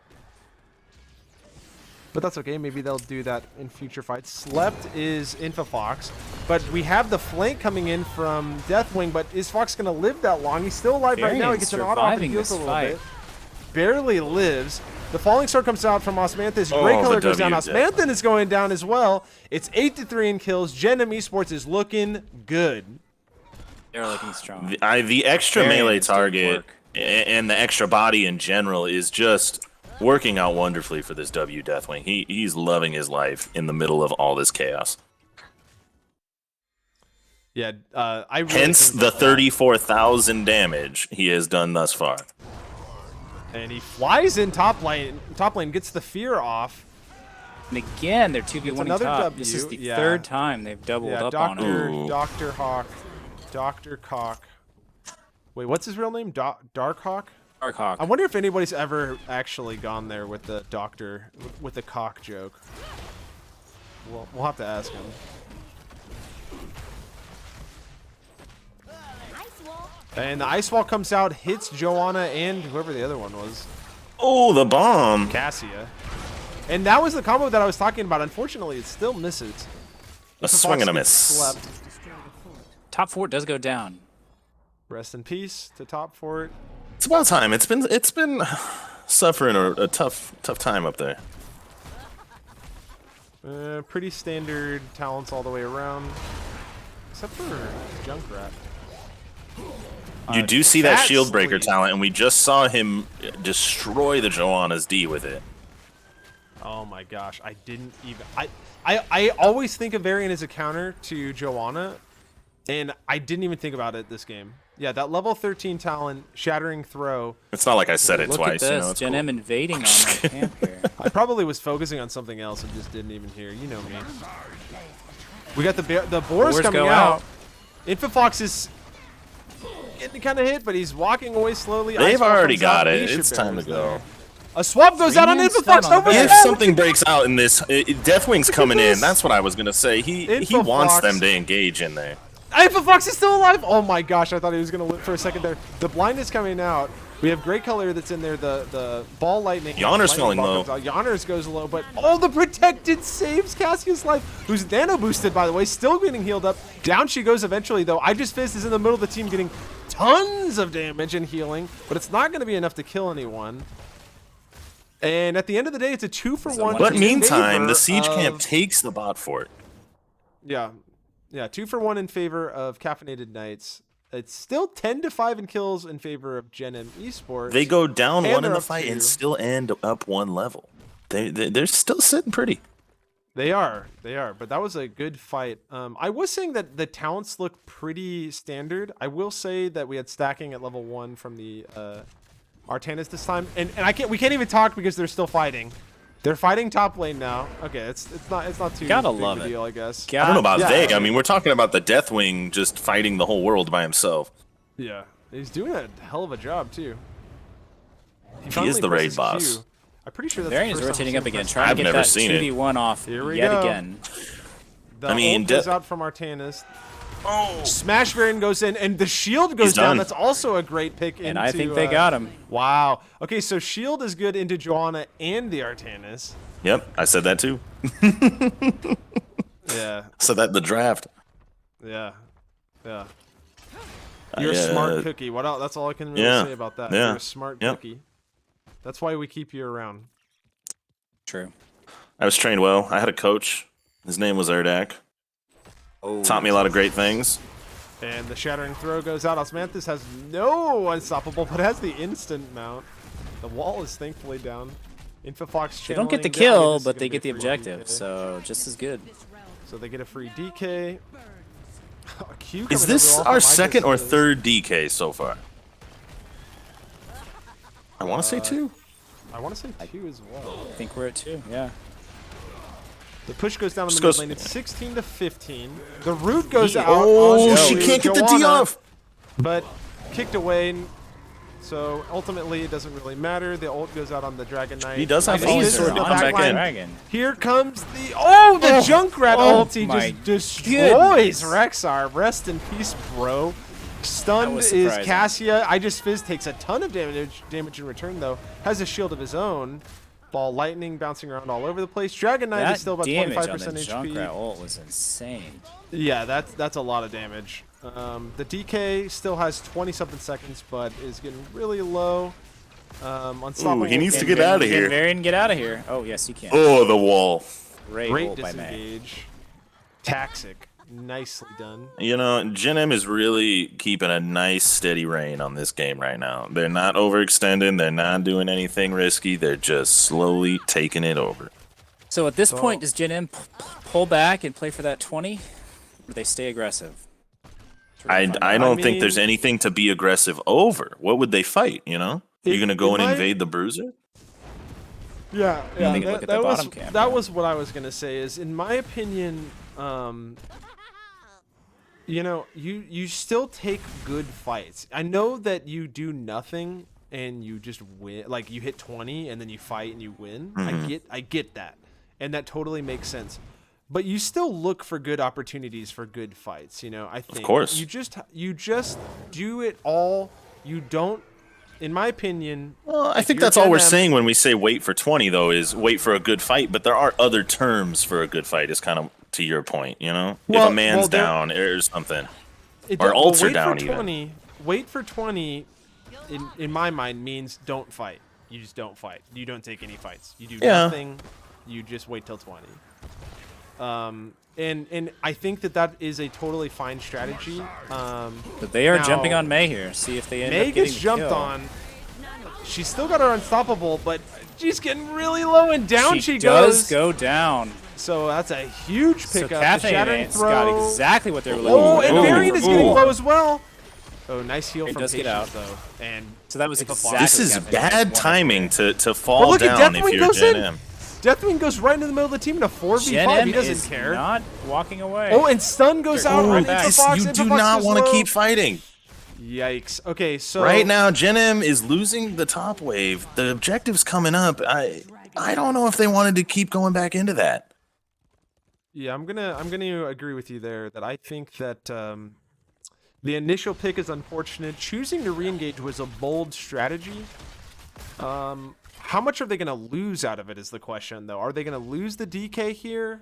But that's okay. Maybe they'll do that in future fights. Slept is Infofox, but we have the flank coming in from Deathwing. But is Fox going to live that long? He's still alive right now. He Varian's gets an auto off and surviving heals a this little fight. bit. Barely lives. The Falling Sword comes out from Osmanthus. Grey Oh, color the goes down. W Osmanthus is going down as well. It's 8 to 3 in kills. Gen.M Esports is looking good. They're looking strong. The extra Varian melee is doing target work. and the extra body in general is just working out wonderfully for this W Deathwing. He's loving his life in the middle of all this chaos. Yeah, I really Hence think the that- 34,000 damage he has done thus far. And he flies in top lane. Top lane gets the fear off. And again, they're 2v1 another top. W, This is the yeah. 3rd time they've doubled Yeah, up on him. Ooh. Dr. Hawk, Dr. Cock. Wait, what's his real name? Dark Hawk? Darkhawk. I wonder if anybody's ever actually gone there with the doctor, with the cock joke. We'll have to ask him. And the ice wall comes out, hits Joanna and whoever the other one was, Oh, the bomb. Cassia. And that was the combo that I was talking about. Unfortunately, it still misses. A swing and a miss. Slept. Top fort does go down. Rest in peace to top fort. It's about time. It's been suffering a tough time up there. Pretty standard talents all the way around, except for Junkrat. You do see that Fat shield breaker sleep. talent, and we just saw him destroy the Joanna's D with it. Oh my gosh, I didn't even. I always think of Varian as a counter to Joanna, and I didn't even think about it this game. Yeah, that level 13 talent, Shattering Throw. It's not like I said it Look twice. at You this, know, it's Gen.M cool. invading on my camp here. I probably was focusing on something else and just didn't even hear. You know me. We got the boars Boars coming go out. out. Infofox is getting kind of hit, but he's walking away slowly. They've Iceball already comes out, got it. Leash It's Bear time to is go. there. A swap goes out on 3-man Infofox stun on over the If back. something breaks out in this, Deathwing's coming in. That's what I was gonna say. He wants Infofox. them to engage in there. Infofox is still alive. Oh my gosh, I thought he was gonna live for a second there. The blind is coming out. We have Great Color that's in there. The ball lightning. Yawner's lightning falling ball low. comes out. Yawner's goes low, but the protected saves Cassia's life, who's nano boosted by the way, still getting healed up. Down she goes eventually though. I Just Fist is in the middle of the team getting tons of damage and healing, but it's not going to be enough to kill anyone. And at the end of the day, it's a 2-for-1. But in meantime, favor the siege camp of- takes the bot fort. Yeah, 2-for-1 in favor of Caffeinated Knights. It's still 10-5 in kills in favor of Gen.M Esport. They go down And one in they're the up fight and 2. still end up one level. They're still sitting pretty. They are, but that was a good fight. I was saying that the talents look pretty standard. I will say that we had stacking at level 1 from the Artanis this time, and we can't even talk because they're still fighting. They're fighting top lane now. Okay, it's not too Gotta big love of a it. deal, I guess. I don't know about Yeah. they. I mean, we're talking about the Deathwing just fighting the whole world by himself. Yeah, he's doing a hell of a job too. He finally is the raid presses boss. Q. I'm pretty sure that's Varian the is first time rotating I've up seen again, him trying I've to get never that seen it. 2v1 off Here we yet go. again. The I mean, ult goes out from Artanis. Oh, Smash Varian goes in, and the shield goes He's down. done. That's also a great pick. And I think they got him. Wow. Okay, so shield is good into Joanna and the Artanis. yep, I said that too. Yeah, So that the draft. yeah. You're a smart cookie. What else? That's all I can really Yeah, say about that. yeah, You're a smart yep. cookie. That's why we keep you around. True. I was trained well. I had a coach. His name was Erdak. Taught me a lot of great things. And the Shattering Throw goes out. Osmanthus has no unstoppable, but has the instant mount. The wall is thankfully down. Infofox They don't get the channeling down. kill, This is but gonna they be get the a free objective, DK. so just as good. So they get a free DK. Q Is coming this over off our of my second or Just Fist. third DK so far? I want to say 2. I want to say 2 as well. I think we're at 2, yeah. The push goes down in Just the mid goes- lane. It's 16-15. The root goes out. Oh, onto she can't get the D Joanna, off. But kicked away. So ultimately, it doesn't really matter. The ult goes out on the Dragon Knight. He does have Nice falling fist sword. in the He comes back back line. in. Dragon. Here comes the Junkrat Oh ulti my just destroys goodness. Rexar. Rest in peace, bro. Stunned was is surprising. Cassia. I Just Fizz takes a ton of damage in return though. Has a shield of his own. Ball lightning bouncing around all over the place. Dragon Knight That is still about damage 25% on the HP. Junkrat ult was insane. Yeah, that's a lot of damage. The DK still has 20-something seconds, but is getting really low. Unstoppable. Ooh, he needs to Can get out of Varian- here. Can Varian get out of here? Oh, yes, he can. Oh, the wall. Great Great ult by May. disengage. Taxic. Nicely done. You know, Gen.M is really keeping a nice steady reign on this game right now. They're not overextending. They're not doing anything risky. They're just slowly taking it over. So at this point, does Gen.M pull back and play for that 20? Or they stay aggressive? I don't think there's mean- anything to be aggressive over. What would they fight, you know? You're going to go in and my- invade the Bruiser? Yeah, yeah. They could look at the bottom camp, that yeah. was what I was gonna say. Is in my opinion, you know, you still take good fights. I know that you do nothing and you just win, like you hit 20 and then you fight and you win. I get that, and that totally makes sense. But you still look for good opportunities for good fights. You know, I think. Of course. You just do it all. You don't. In my opinion, Well, I if think you're that's all we're Gen.M saying when we say wait for 20, though, is wait for a good fight. But there are other terms for a good fight, is kind of to your point, you know? Well- if a man's well, there- down or something. It Or does- ults are wait down for even. 20, wait for 20, in my mind, means don't fight. You just don't fight. You don't take any fights. You do Yeah. nothing. You just wait till 20. And I think that is a totally fine strategy. But they are now, jumping on May here. See if they end May up getting gets the jumped kill. on. She's still got her unstoppable, but she's getting really low, and down she does goes. go down. So that's a huge So pickup. The shattering Caffeinated throw. got exactly what they were looking Oh, for. and Ooh. Varian is getting Ooh. low as well. Oh, nice heal It from does get Patience, out. though. And So that was if a exactly. This is Caffeinated bad wanted timing there. to But fall look at down if Deathwing you're goes in. Gen.M. Deathwing goes right into the middle of the team in a 4v5. Gen.M He doesn't is care. not walking away. Oh, and stun goes out Oh, on this- Infofox. You do Infofox not goes want to low. keep fighting. Yikes. Okay, so Right now, Gen.M is losing the top wave. The objective's coming up. I don't know if they wanted to keep going back into that. yeah, I'm gonna agree with you there. That I think that the initial pick is unfortunate. Choosing to re-engage was a bold strategy. How much are they gonna lose out of it is the question, though. Are they gonna lose the DK here?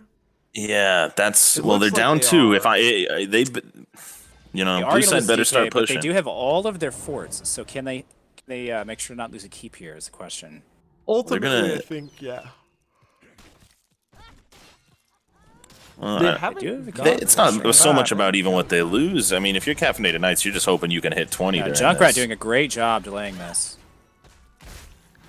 Yeah, that's It well. They're looks like down they two. are. If they, They Blue are gonna side lose better DK, start but pushing. they do have all of their forts. So can they make sure to not lose a keep here? Is the question. Ultimately, gonna- I think yeah. Uh, They I- haven't do have a gotten it's that not straight so much back. about even what they lose. I mean, if you're Caffeinated Knights, you're just hoping you can hit 20 during Junkrat this. doing a great job delaying this.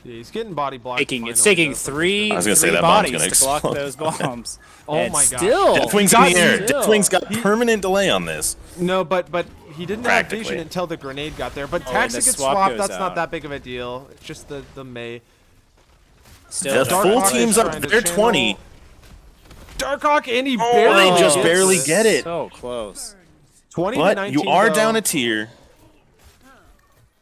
Yeah, he's getting body blocked. It's finally, taking though, for three, I was gonna say three that bomb's bodies gonna to block explode. those bombs. Oh And my gosh. still, Deathwing's got in the air. still. Deathwing's got He- permanent delay on this. No, but he didn't have Practically. vision until the grenade got there. But Oh, and the Taxic gets swap swapped. goes That's not out. that big of a deal. It's just the May. Still The Dark full Hawk is team's up. trying to They're channel- 20. Darkhawk, and he Oh, barely they just gets barely it. get it. So close. 20 to But 19, you are though. down a tier.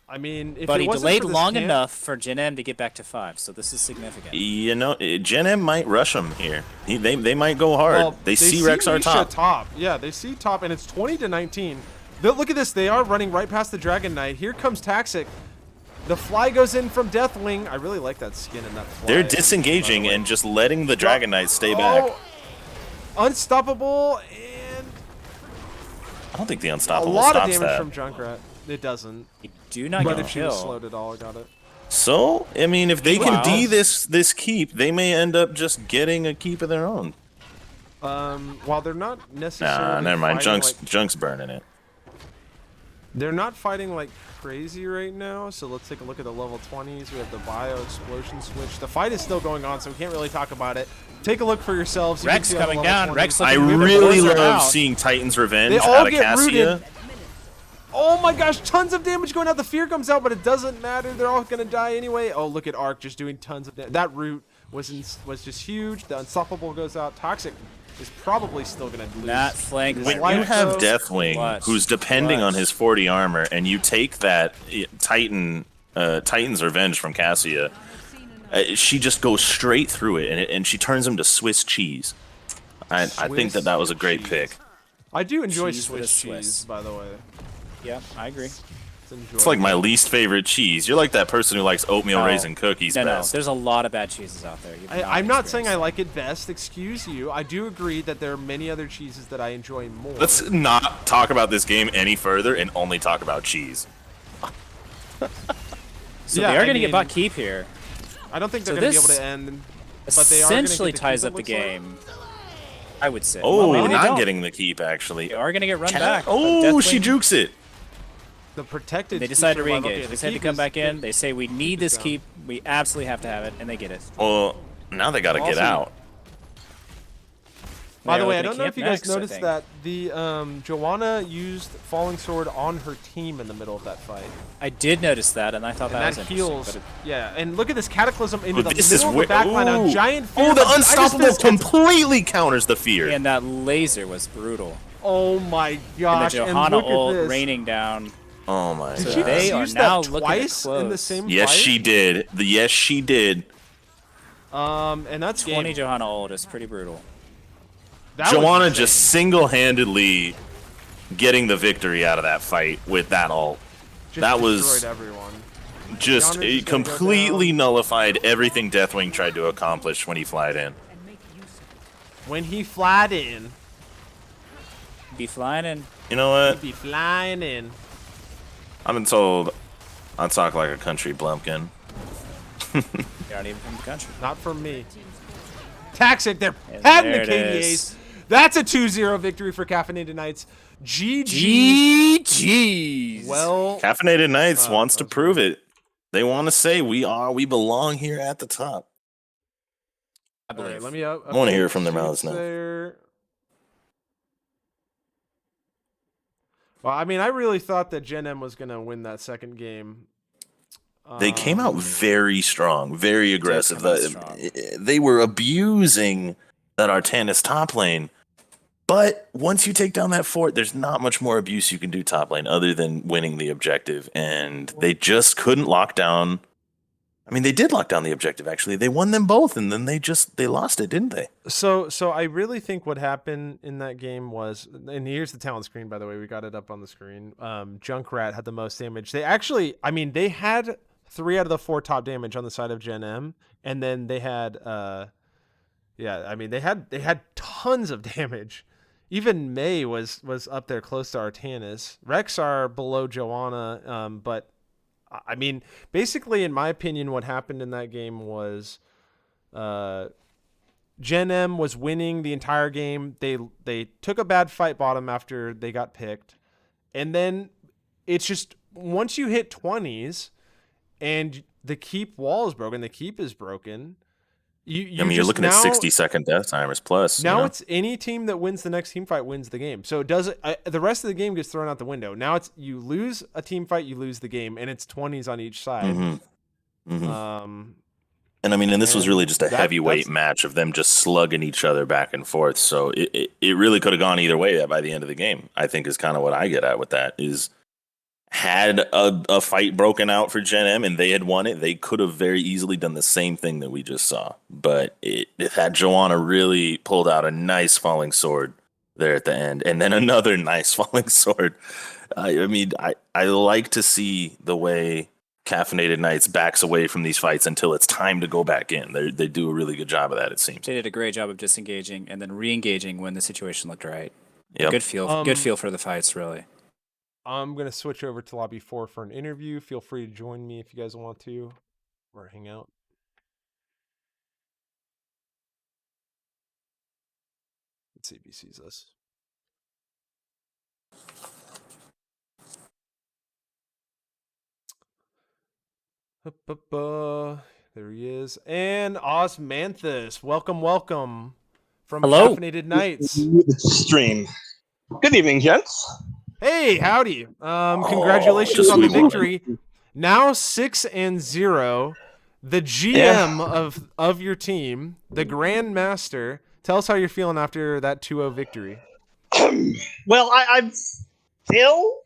I mean, if But it he wasn't delayed for this long camp- enough for Gen.M to get back to 5, so this is significant. You know, Gen.M might rush him here. They might go hard. Well, they see Rexar Misha top. Yeah, they see top, and it's 20 to 19. Look at this. They are running right past the Dragon Knight. Here comes Taxic. The fly goes in from Deathwing. I really like that skin in that fly. They're by disengaging the way. and just letting the Dragon Knight stay back. Unstoppable, and I don't think the a Unstoppable lot of stops damage that. from Junkrat. It doesn't. You do not But get a if she was kill. slowed at all, I got it. So, I mean, if they Wow. can D this keep, they may end up just getting a keep of their own. While they're not necessarily Nah, never mind. fighting Junk's burning it. they're not fighting like crazy right now, so let's take a look at the level 20s. We have the bio explosion switch. The fight is still going on, so we can't really talk about it. Take a look for yourselves. You can Rex see on the coming level down. 20s. Rex I looking good. really Boards are love out. seeing Titan's Revenge They all out of get Cassia. rooted. Oh my gosh, tons of damage going out. The fear comes out, but it doesn't matter. They're all gonna die anyway. Oh, look at Arc just doing tons of damage. That root was just huge. The Unstoppable goes out. Toxic is probably still gonna lose. That flank. When When Like you have so- Deathwing, Clutch. who's depending on Clutch. his 40 armor, and you take that Titan's Revenge from Cassia, she just goes straight through it, and she turns him to Swiss cheese. I think Swiss that was a great cheese. pick. I do enjoy Cheese with a Swiss Swiss. cheese, by the way. Yeah, I agree. It's enjoyable. It's like my least favorite cheese. You're like that person who likes oatmeal No. raisin cookies No, best. there's a lot of bad cheeses out there. You've I'm not saying I experienced like it best. Excuse you. I do agree that there are many other cheeses that I enjoy more. Let's not talk about this game any further and only talk about cheese. that. So Yeah, they are I going to get mean- bot keep here. I don't think they're So going to be able this to end. But they are gonna Essentially get the ties keep, it up the looks like. game. I would say. Oh, Well, maybe they not don't. getting the keep, actually. They are going to get run back. Oh, but she Deathwing- jukes it. The protected. They decide to feature, well, re-engage. okay, They the decide to keep come is back in. good. They say we need this down. keep. We absolutely have to have it, and they get it. Well, now they got to get Also- out. By They the are way, I looking don't at know if camp you guys next, I noticed think. that the Joanna used Falling Sword on her team in the middle of that fight. I did notice that, and I thought And that was that interesting. heals. But Yeah, and look at this Cataclysm into Oh, the this is middle of the back line. A ooh. giant Oh, fear. the I just Unstoppable missed- completely counters the fear. and that laser was brutal. Oh my And gosh! the And Johanna look at ult this. raining down. Oh my Did god. she They just are use now that looking at twice in the close. same Yes, fight? she did. Yes, she did. And that's 20 game. Johanna ult is pretty brutal. That was Joanna insane. just single-handedly getting the victory out of that fight with that ult. Just that was destroyed everyone. just Johanna's it just gonna go completely down. nullified everything Deathwing tried to accomplish when he flied in. When he flied in, Be flying in. You know what? he'd be flying in. I've been told I talk like a country blumpkin. They aren't even from the country. Not from me. Taxic, they're And patting the there it KDAs. is. That's a 2-0 victory for Caffeinated Knights. GG. GG's. Well, Caffeinated Knights wants that to was prove weird. it. They want to say we belong here at the top. I All believe. right, let me I want to hear it from their update mouths suits now. there. Well, I mean, I really thought that Gen.M was going to win that second game. They came out very strong, very aggressive. come out strong. They were abusing that Artanis top lane. But once you take down that fort, there's not much more abuse you can do top lane other than winning the objective. And they just couldn't lock down. I mean, they did lock down the objective, actually. They won them both, and then they lost it, didn't they? So I really think what happened in that game was, and here's the talent screen, by the way, we got it up on the screen. Junkrat had the most damage. They actually, I mean, they had 3 out of the 4 top damage on the side of Gen.M, and then they had, yeah, I mean, they had tons of damage. Even May was up there close to Artanis. Rexar below Joanna, but I mean, basically, in my opinion, what happened in that game was, Gen.M was winning the entire game. They took a bad fight bottom after they got picked, and then it's just once you hit 20s and the keep wall is broken, the keep is broken. You're looking at 60-second death timers plus. Now it's any team that wins the next team fight wins the game. So it does the rest of the game gets thrown out the window. Now it's you lose a team fight, you lose the game, and it's 20s on each side. And I mean, and this was really just a heavyweight match of them just slugging each other back and forth. So it really could have gone either way by the end of the game, I think, is kind of what I get at with that is had a fight broken out for Gen.M and they had won it, they could have very easily done the same thing that we just saw. But it had Joanna really pulled out a nice falling sword there at the end, and then another nice falling sword. I mean, I like to see the way Caffeinated Knights backs away from these fights until it's time to go back in. They do a really good job of that, it seems. They did a great job of disengaging and then re-engaging when the situation looked right. Yep. Good feel for the fights, really. I'm going to switch over to Lobby 4 for an interview. Feel free to join me if you guys want to or hang out. Let's see if he sees us. There he is. And Osmanthus. Welcome from Hello. Caffeinated Nights. Stream. Good evening, gents. Hey, howdy. Congratulations just on the we won it. victory. Now 6-0. The GM of your team, the Grandmaster. Tell us how you're feeling after that 2-0 victory. Well, I'm still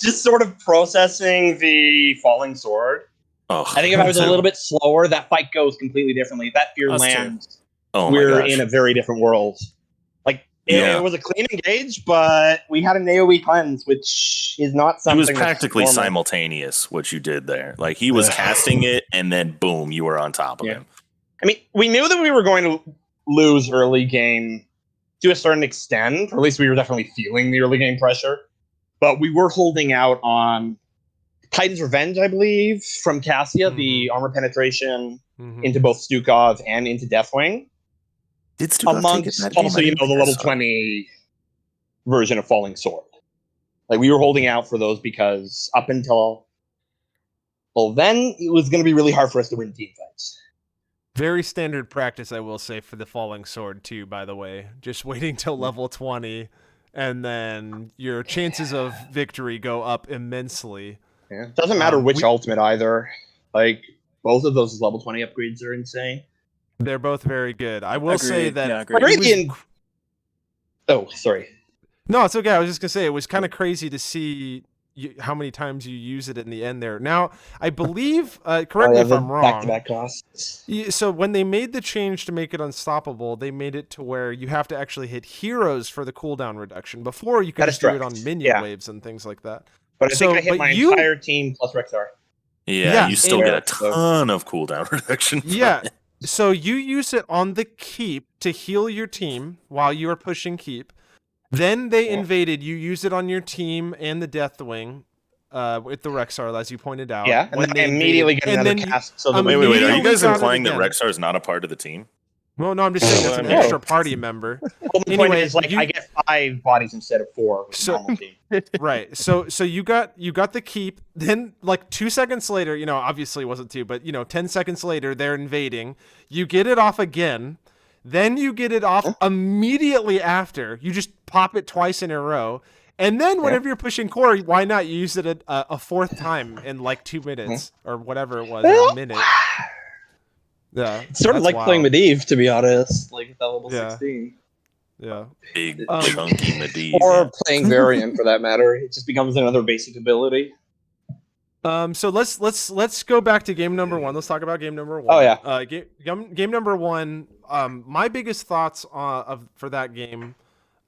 just sort of processing the falling sword. Oh, I think if I was a little bit slower, that fight goes completely differently. If that fear Us too. lands, my we're gosh. in a very different world. Like, it was a clean engage, but we had an AoE cleanse, which is not something It was that's practically normal. simultaneous what you did there. Like he was casting it, and then boom, you were on top of him. I mean, we knew that we were going to lose early game to a certain extent, or at least we were definitely feeling the early game pressure. But we were holding out on Titan's Revenge, I believe, from Cassia, the armor penetration into both Stukov and into Deathwing. Did Stukov amongst take it? also, the level 20 version of Falling Sword. Like, we were holding out for those because up until then, it was going to be really hard for us to win team fights. Very standard practice, I will say, for the Falling Sword, too, by the way. Just waiting till level 20, and then your chances of victory go up immensely. Yeah. Doesn't matter which ultimate either. Like, both of those level 20 upgrades are insane. They're both very good. I will say that... Yeah, agreed. Oh, sorry. No, it's okay. I was just going to say, it was kind of crazy to see how many times you use it in the end there. Now, I believe, correct me if I'm wrong. Back-to-back costs. So when they made the change to make it unstoppable, they made it to where you have to actually hit heroes for the cooldown reduction. Before, you could just do it on minion waves and things like that. But I think I hit my entire team plus Rexar. Yeah, you still get a ton of cooldown reduction. Yeah. So you use it on the keep to heal your team while you are pushing keep. Then they invaded. You use it on your team and the Deathwing with the Rexar, as you pointed out. Yeah, and then I immediately get another cast. Wait. Are you guys implying that Rexar is not a part of the team? Well, no, I'm just saying that's an Well, extra party member. Well, the point Anyway, is, like, I get 5 bodies instead of 4 with a So- normal team. Right. So you got the keep. Then like 2 seconds later, obviously it wasn't 2, but 10 seconds later they're invading. You get it off again. Then you get it off immediately after. You just pop it twice in a row. And then whenever you're pushing core, why not use it a fourth time in like 2 minutes or whatever it was, or a minute. Yeah. It's sort of that's like playing wild. Medivh, to be honest, like at that level Yeah. 16. Yeah. Big Um, chunky Medivh. Or playing Variant for that matter. It just becomes another basic ability. So let's go back to game number 1. Let's talk about game number 1. Oh, yeah. Game number 1. My biggest thoughts for that game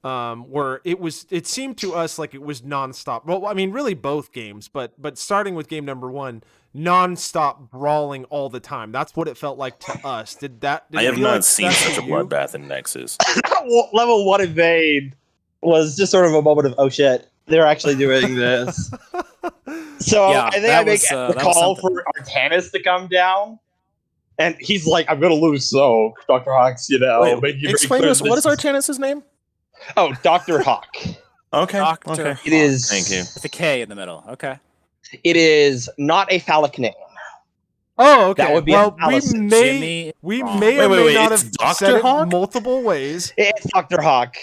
were it seemed to us like it was nonstop. Well, I mean, really both games, but starting with game number 1, nonstop brawling all the time. That's what it felt like to us. Did I it have feel not like seen that such to a you? bloodbath in Nexus. Level 1 invade was just sort of a moment of, oh shit, they're actually doing this. So Yeah, I think that I make was, the that was call something. for Artanis to come down. And he's like, I'm going to lose Soak. Dr. Hawk's, making it very Explain clear to us, what is this- Artanis' name? Oh, Dr. Hawk. Okay. Doctor Okay. It is. Thank you. with a K in the middle. Okay. It is not a phallic name. Oh, okay. That would be well, Allison. Jimmy we Wrong. may or Wait, may wait, not it's have Dr. said Hawk? it multiple ways. It's Dr. Hawk.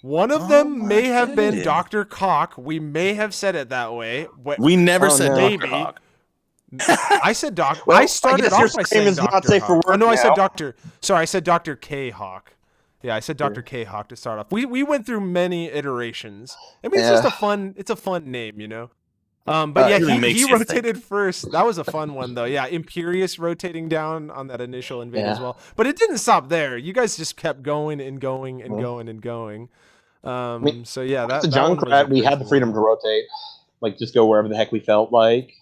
One of Oh them my may have been goodness. Dr. Cock. We may have said it that way. We never Oh, said no. Dr. Maybe. Hawk. I said Doc. Well, I I started guess your off by scream saying is not Dr. safe for Hawk. Oh work no, I said now. Dr. Sorry, I said Dr. K Hawk. Yeah, I said Dr. K Hawk to start off. We went through many iterations. I mean, it's just a fun name. But yeah, it really he makes you rotated first. That was a fun one though. Yeah, Imperious rotating down on that initial invade as well. But it didn't stop there. You guys just kept going and going and going and going. So yeah, The that one was a Junkrat, we had the crazy freedom one. to rotate. Like, just go wherever the heck we felt like.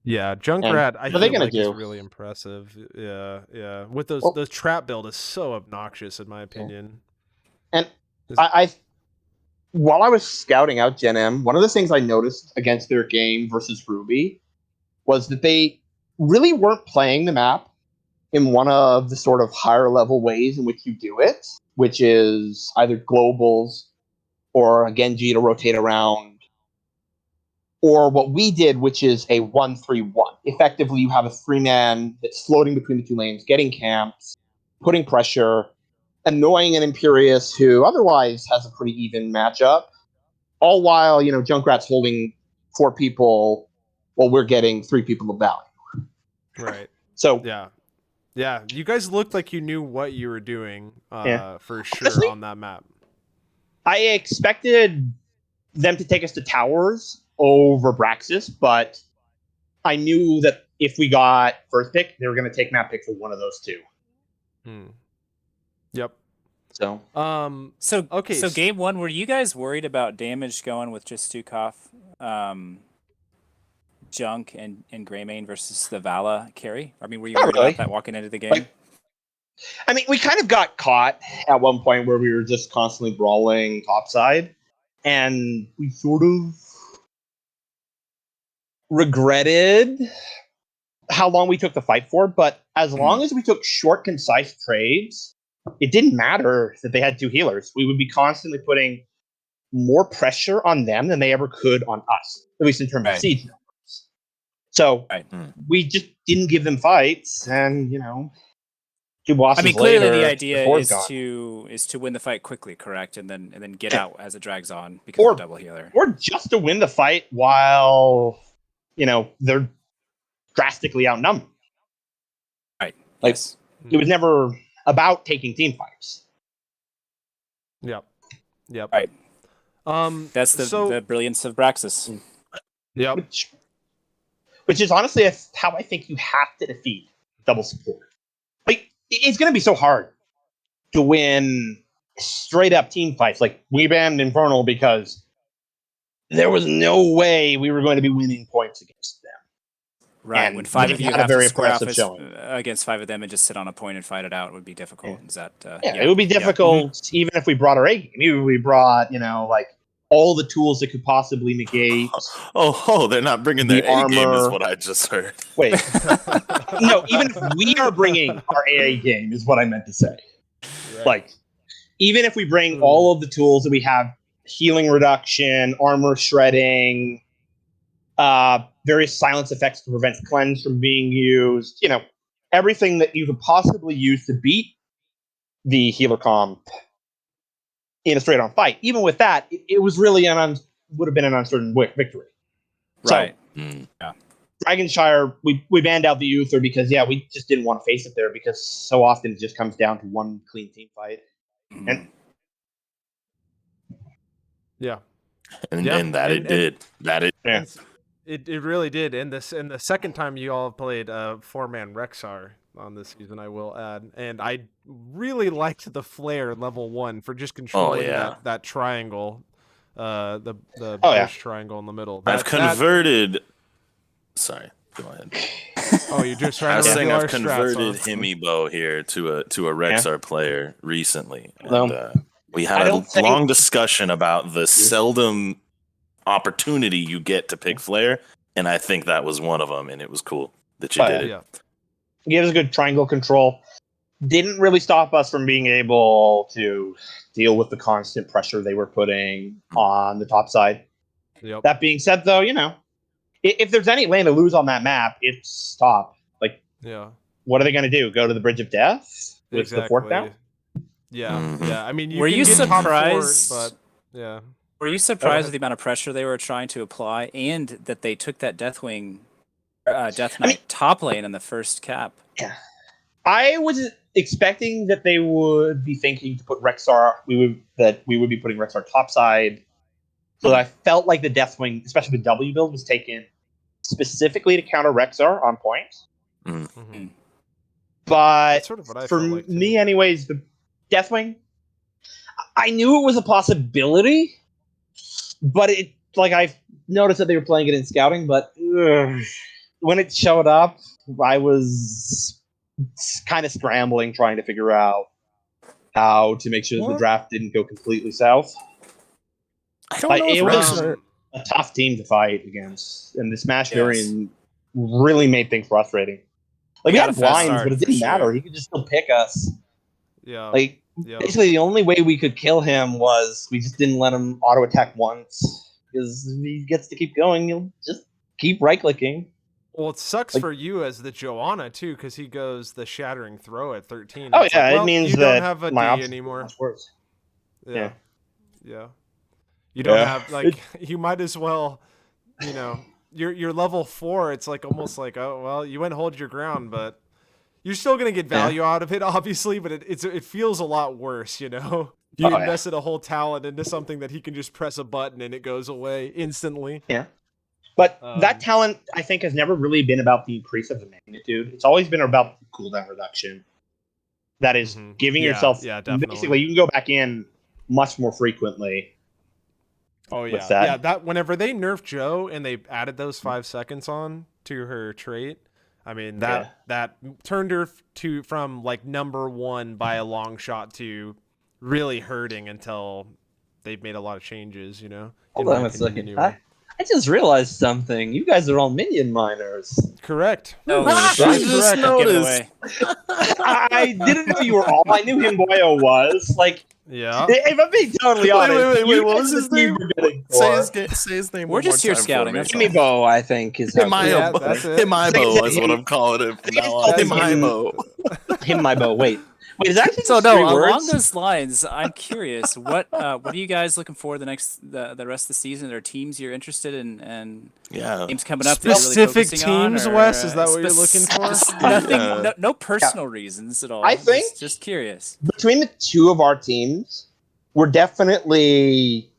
Yeah, Junkrat, I what are they feel gonna like is do? really impressive. Yeah. With those Well- those trap build is so obnoxious in my opinion. And I while I was scouting out Gen.M, one of the things I noticed against their game versus Ruby was that they really weren't playing the map in one of the sort of higher level ways in which you do it, which is either globals or a Genji to rotate around, or what we did, which is a 1-3-1. Effectively, you have a 3-man that's floating between the 2 lanes, getting camps, putting pressure, annoying an Imperious who otherwise has a pretty even matchup, all while, Junkrat's holding 4 people while we're getting 3 people of value. Right. So, Yeah. You guys looked like you knew what you were doing, for sure Honestly, on that map. I expected them to take us to towers over Braxis, but I knew that if we got first pick, they were going to take map pick for one of those 2. Yep. So, So Okay, So s- game 1, were you guys worried about damage going with just Stukov, Junk, and Greymane versus the Vala carry? I mean, were you Not worried really. about that walking into the game? Like, I mean, we kind of got caught at one point where we were just constantly brawling topside, and we sort of regretted how long we took the fight for. But as long as we took short, concise trades, it didn't matter that they had 2 healers. We would be constantly putting more pressure on them than they ever could on us, at least in terms of Right. siege numbers. So Right. we just didn't give them fights, and 2 bosses I mean, clearly later, the idea the 4's is gone. to win the fight quickly, correct, and then get out as it drags on because Or- of the double healer. Or just to win the fight while they're drastically outnumbered. Right. Like, Yes. It was never about taking team fights. Yep. Right. That's so the brilliance of Braxis. yep. Which is honestly how I think you have to defeat double support. Like, it's going to be so hard to win straight up team fights. Like, we banned Infernal because there was no way we were going to be winning points against them. Right. And when 5 they've of you had a have very to square off impressive showing. against 5 of them and just sit on a point and fight it out would be difficult. Is that? It would be difficult even if we brought our A game. Even if we brought, all the tools that could possibly negate They're not bringing the their A game, is armor. what I just heard. Wait, no, even if we are bringing our AA game, is what I meant to say. Right. Like, even if we bring all of the tools that we have, healing reduction, armor shredding, various silence effects to prevent cleanse from being used, everything that you could possibly use to beat the healer comp in a straight-on fight. Even with that, it was really would have been an uncertain victory. Right. Mm. Dragonshire, we banned out the Uther because we just didn't want to face it there because so often it just comes down to one clean team fight. And Yeah. And that it did. It really did. And the second time you all played 4-man Rexar on this season, I will add. And I really liked the flare level 1 for just controlling that triangle, the bush triangle in the middle. I've converted. Sorry, go ahead. Oh, you're just trying I was to saying reveal I've our converted strats, huh? Himibo here to a Rexar player recently. And, we had a think- long discussion about the seldom opportunity you get to pick flare, and I think that was one of them, and it was cool that you did it. Yeah. Gives good triangle control. Didn't really stop us from being able to deal with the constant pressure they were putting on the top side. Yep. That being said, though, if there's any lane to lose on that map, it's top. Like, what are they going to do? Go to the Bridge of Death with the fort down? Yeah, yeah. I mean, were you surprised? Top 4, but yeah. Were you surprised with the amount of pressure they were trying to apply, and that they took that Death Knight top lane in the first cap? Yeah, I was expecting that they would be thinking to put Rexar. We would be putting Rexar topside. So I felt like the Deathwing, especially the W build, was taken specifically to counter Rexar on point. Mm-hmm. But that's sort of what I for felt like me, anyways, the Deathwing, I knew it was a possibility, but I've noticed that they were playing it in scouting, but when it showed up, I was kind of scrambling, trying to figure out how to make sure the draft didn't go completely south. I don't know if it was Rexar... a tough team to fight against, and the Smash variant really made things frustrating. Like, we had blinds, but it didn't matter. He could just still pick us. Yeah. Basically, the only way we could kill him was we just didn't let him auto attack once. Because if he gets to keep going, he'll just keep right clicking. Well, it sucks for you as the Joanna too, because he goes the shattering throw at 13. Oh yeah, it means you that don't have a D anymore. Yeah. You don't have you might as well, you're level 4. It's like almost like, oh well, you went and hold your ground, but you're still gonna get value out of it, obviously. But it feels a lot worse, You invested a whole talent into something that he can just press a button and it goes away instantly. Yeah. But that talent, I think, has never really been about the increase of the magnitude. It's always been about the cooldown reduction. That is giving yourself... basically, you can go back in much more frequently. Oh, yeah. Yeah, that whenever they nerfed Joe and they added those 5 seconds on to her trait, I mean, that turned her from, like, number 1 by a long shot to really hurting until they've made a lot of changes, Hold on a second. Anyway. I just realized something. You guys are all minion miners. Correct. I just noticed. I didn't know you were all. I knew Himboyo was. If I'm being totally honest. Wait, what was his name? Say his name. We're just here scouting. Himibo, I think, is Himibo. Himibo is what I'm calling him from now on. Himibo. Wait, is that actually along those lines, I'm curious. What are you guys looking for the rest of the season? Are teams you're interested in, and games coming up? Specific that you're really teams, on, or, Wes? Is that what you're looking for? Nothing. No personal reasons at all. I think just curious. Between the two of our teams, we're definitely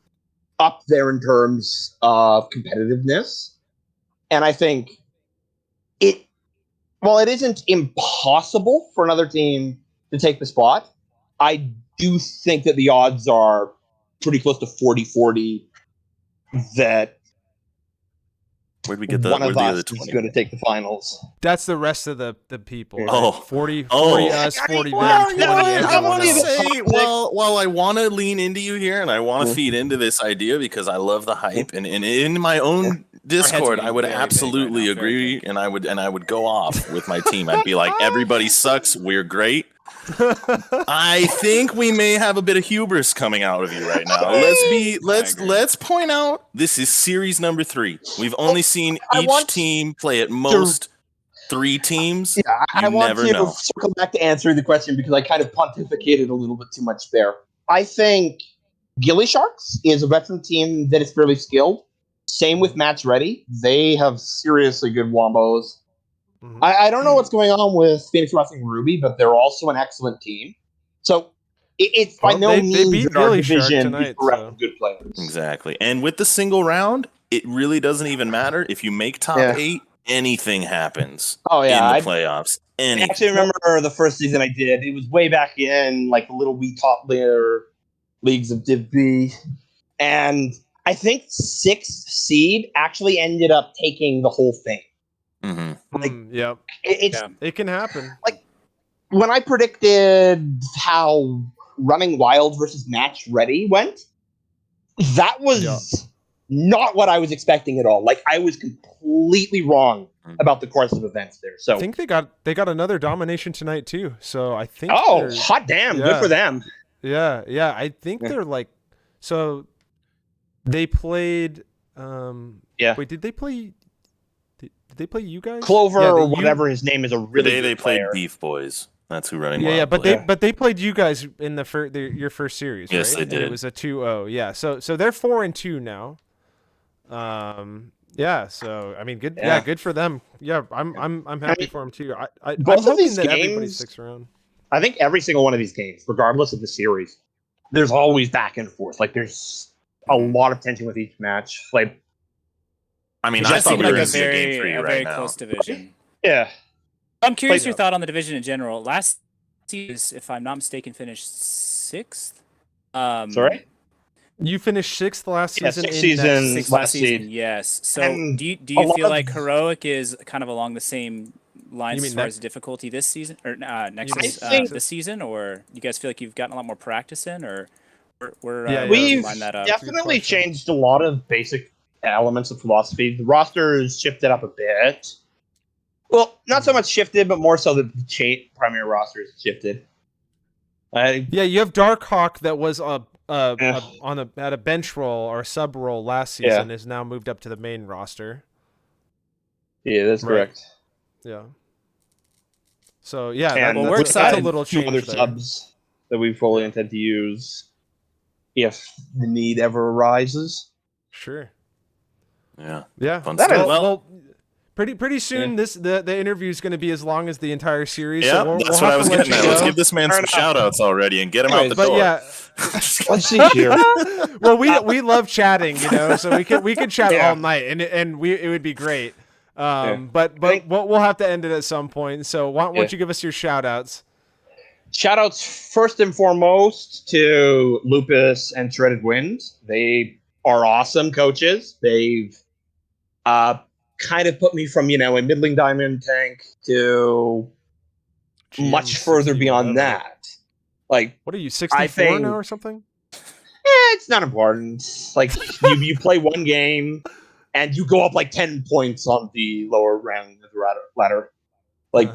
up there in terms of competitiveness, and I think while it isn't impossible for another team to take the spot, I do think that the odds are pretty close to 40-40 that Where'd we get the? one Where'd of the us other is 20? going to take the finals. That's the rest of the people. Right? Oh. 40 Oh. us, 40 them, Well, 20 you know what? I everyone want to else. say, while I want to lean into you here, and I want to feed into this idea because I love the hype, and in my own Discord, I would very big right absolutely now, very agree, big. and I would go off with my team. I'd be like, everybody sucks, we're great. I think we may have a bit of hubris coming out of you right now. Let's point out this is series number 3. We've only seen each team play at most 3 teams. Yeah, I You want never to know. circle back to answering the question because I kind of pontificated a little bit too much there. I think Gilly Sharks is a veteran team that is fairly skilled. Same with Match Ready. They have seriously good wombos. Mhm. I don't know what's going on with Phoenix Wrestling Ruby, but they're also an excellent team. So it's by Well, no they means beat that our Gilly Shark division tonight, is bereft so. of good players. Exactly. And with the single round, it really doesn't even matter. If you make top 8, anything happens Oh yeah, in the playoffs. I Anything. actually remember the first season I did. It was way back in like the little wee top layer leagues of Div B, and I think 6th seed actually ended up taking the whole thing. Like, Yep. It's It can happen. like when I predicted how Running Wild versus Match Ready went, that was not what I was expecting at all. Like I was completely wrong about the course of events there. So I think they got another domination tonight too. So I think hot damn, good for them. Yeah. I think they're like so they played wait, did they play you guys? Clover or whatever his name is a really Today good they played player. Beef Boys. That's who Running Yeah, Wild but played. they played you guys in the your first series, Yes, right? they And did. it was a 2-0. Yeah. So they're 4-2 now. Yeah, so I mean good good for them. Yeah, I'm happy for them too. I'm hoping that everybody sticks around. I think every single one of these games, regardless of the series, there's always back and forth. Like there's a lot of tension with each match. Like I mean, It I does thought seem we like were a in game 3 very right now. close division. Yeah. I'm curious your thought on the division in general. Last season, if I'm not mistaken, finished 6th. Sorry? You finished 6th last season. Sixth season. Sixth last last season, seed. yes. So And do you a feel lot like of- Heroic is kind of along the same lines mean as far Nex- as difficulty this season, or Nexus I think- this season, or you guys feel like you've gotten a lot more practice in, or We've line that up? definitely changed a lot of basic elements of philosophy. The roster has shifted up a bit. Well, not so much shifted, but more so the primary roster has shifted. Yeah, you have Darkhawk that was at a bench role or a sub role last season is now moved up to the main roster. Yeah, that's correct. Yeah. So yeah, And we're that's excited. a little two change other there. subs that we fully intend to use if the need ever arises. Sure. Yeah. Yeah. Fun That stuff. is- Well, pretty soon the interview is going to be as long as the entire series. Yeah, so that's we'll what I have was to let getting you at. go. Let's give this man some shout outs already and get him out the But door. yeah, Let's see here. well, we love chatting, so we could chat all night, and it would be great. But we'll have to end it at some point. So why don't you give us your shout outs? Shout outs first and foremost to Lupus and Shredded Wind. They are awesome coaches. They've kind of put me from a middling diamond tank to much further beyond that. Like, what are you, 64 now or something? It's not important. Like you play one game and you go up like 10 points on the lower round of the ladder. Like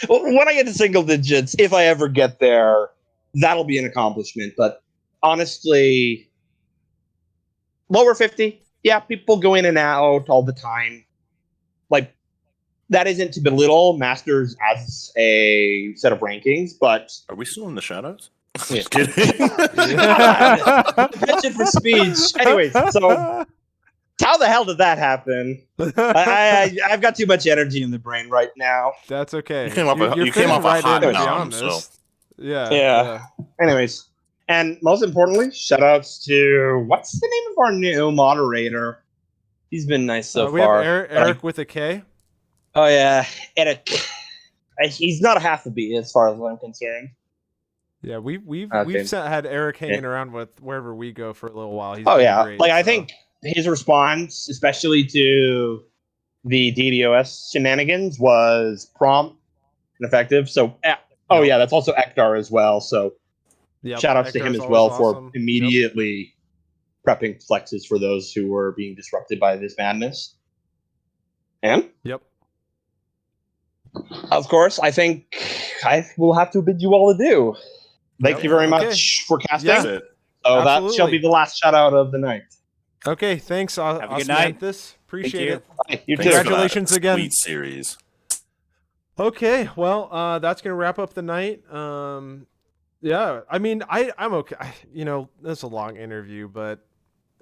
when I get to single digits, if I ever get there, that'll be an accomplishment. But honestly, lower 50, people go in and out all the time. Like, that isn't to belittle Masters as a set of rankings, but... Are we still in the shout outs? Yeah. Just kidding. Mention for speech. Anyways, so how the hell did that happen? I've got too much energy in the brain right now. That's okay. You came off a fitting hot in, to be nom, honest. so. Yeah. Anyways, and most importantly, shout outs to what's the name of our new moderator? He's been nice so we far. have Eric with a K. Oh yeah, Eric. He's not a half a B as far as I'm concerned. Yeah, we've had Eric hanging around with wherever we go for a little while. He's great, like I think his response, especially to the DDoS shenanigans, was prompt and effective. So, oh yeah, that's also Ektar as well. So, Yep. shout outs to him Ektar's as always well awesome. for immediately prepping flexes for those who were being disrupted by this madness. And Yep. of course, I think I will have to bid you all adieu. Thank you very much for casting. That's it. So that Absolutely. shall be the last shout out of the night. Okay, thanks, Have a good night. Osmanthus. Appreciate you. it. Bye. You too. Thanks for that Congratulations again. Sweet series. Okay, well, that's gonna wrap up the night. Yeah, I mean, I'm okay. That's a long interview, but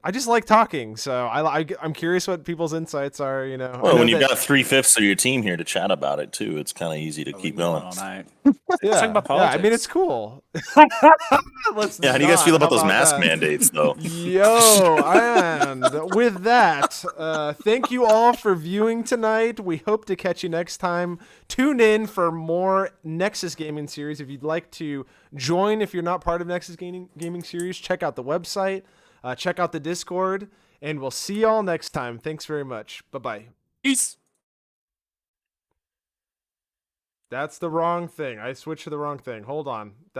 I just like talking, so I'm curious what people's insights are. I Well, know when you've that- got 3/5 of your team here to chat about it too, it's kind of easy to keep going. all night. yeah, talk about yeah, I mean, politics. it's cool. Let's Yeah, how do you guys feel not. about How those mask that? mandates, though? Yo, and with that, thank you all for viewing tonight. We hope to catch you next time. Tune in for more Nexus Gaming Series. If you'd like to join, if you're not part of Nexus Gaming Series, check out the website, check out the Discord, and we'll see y'all next time. Thanks very much. Bye-bye. Peace. That's the wrong thing. I switched to the wrong thing. Hold on. That's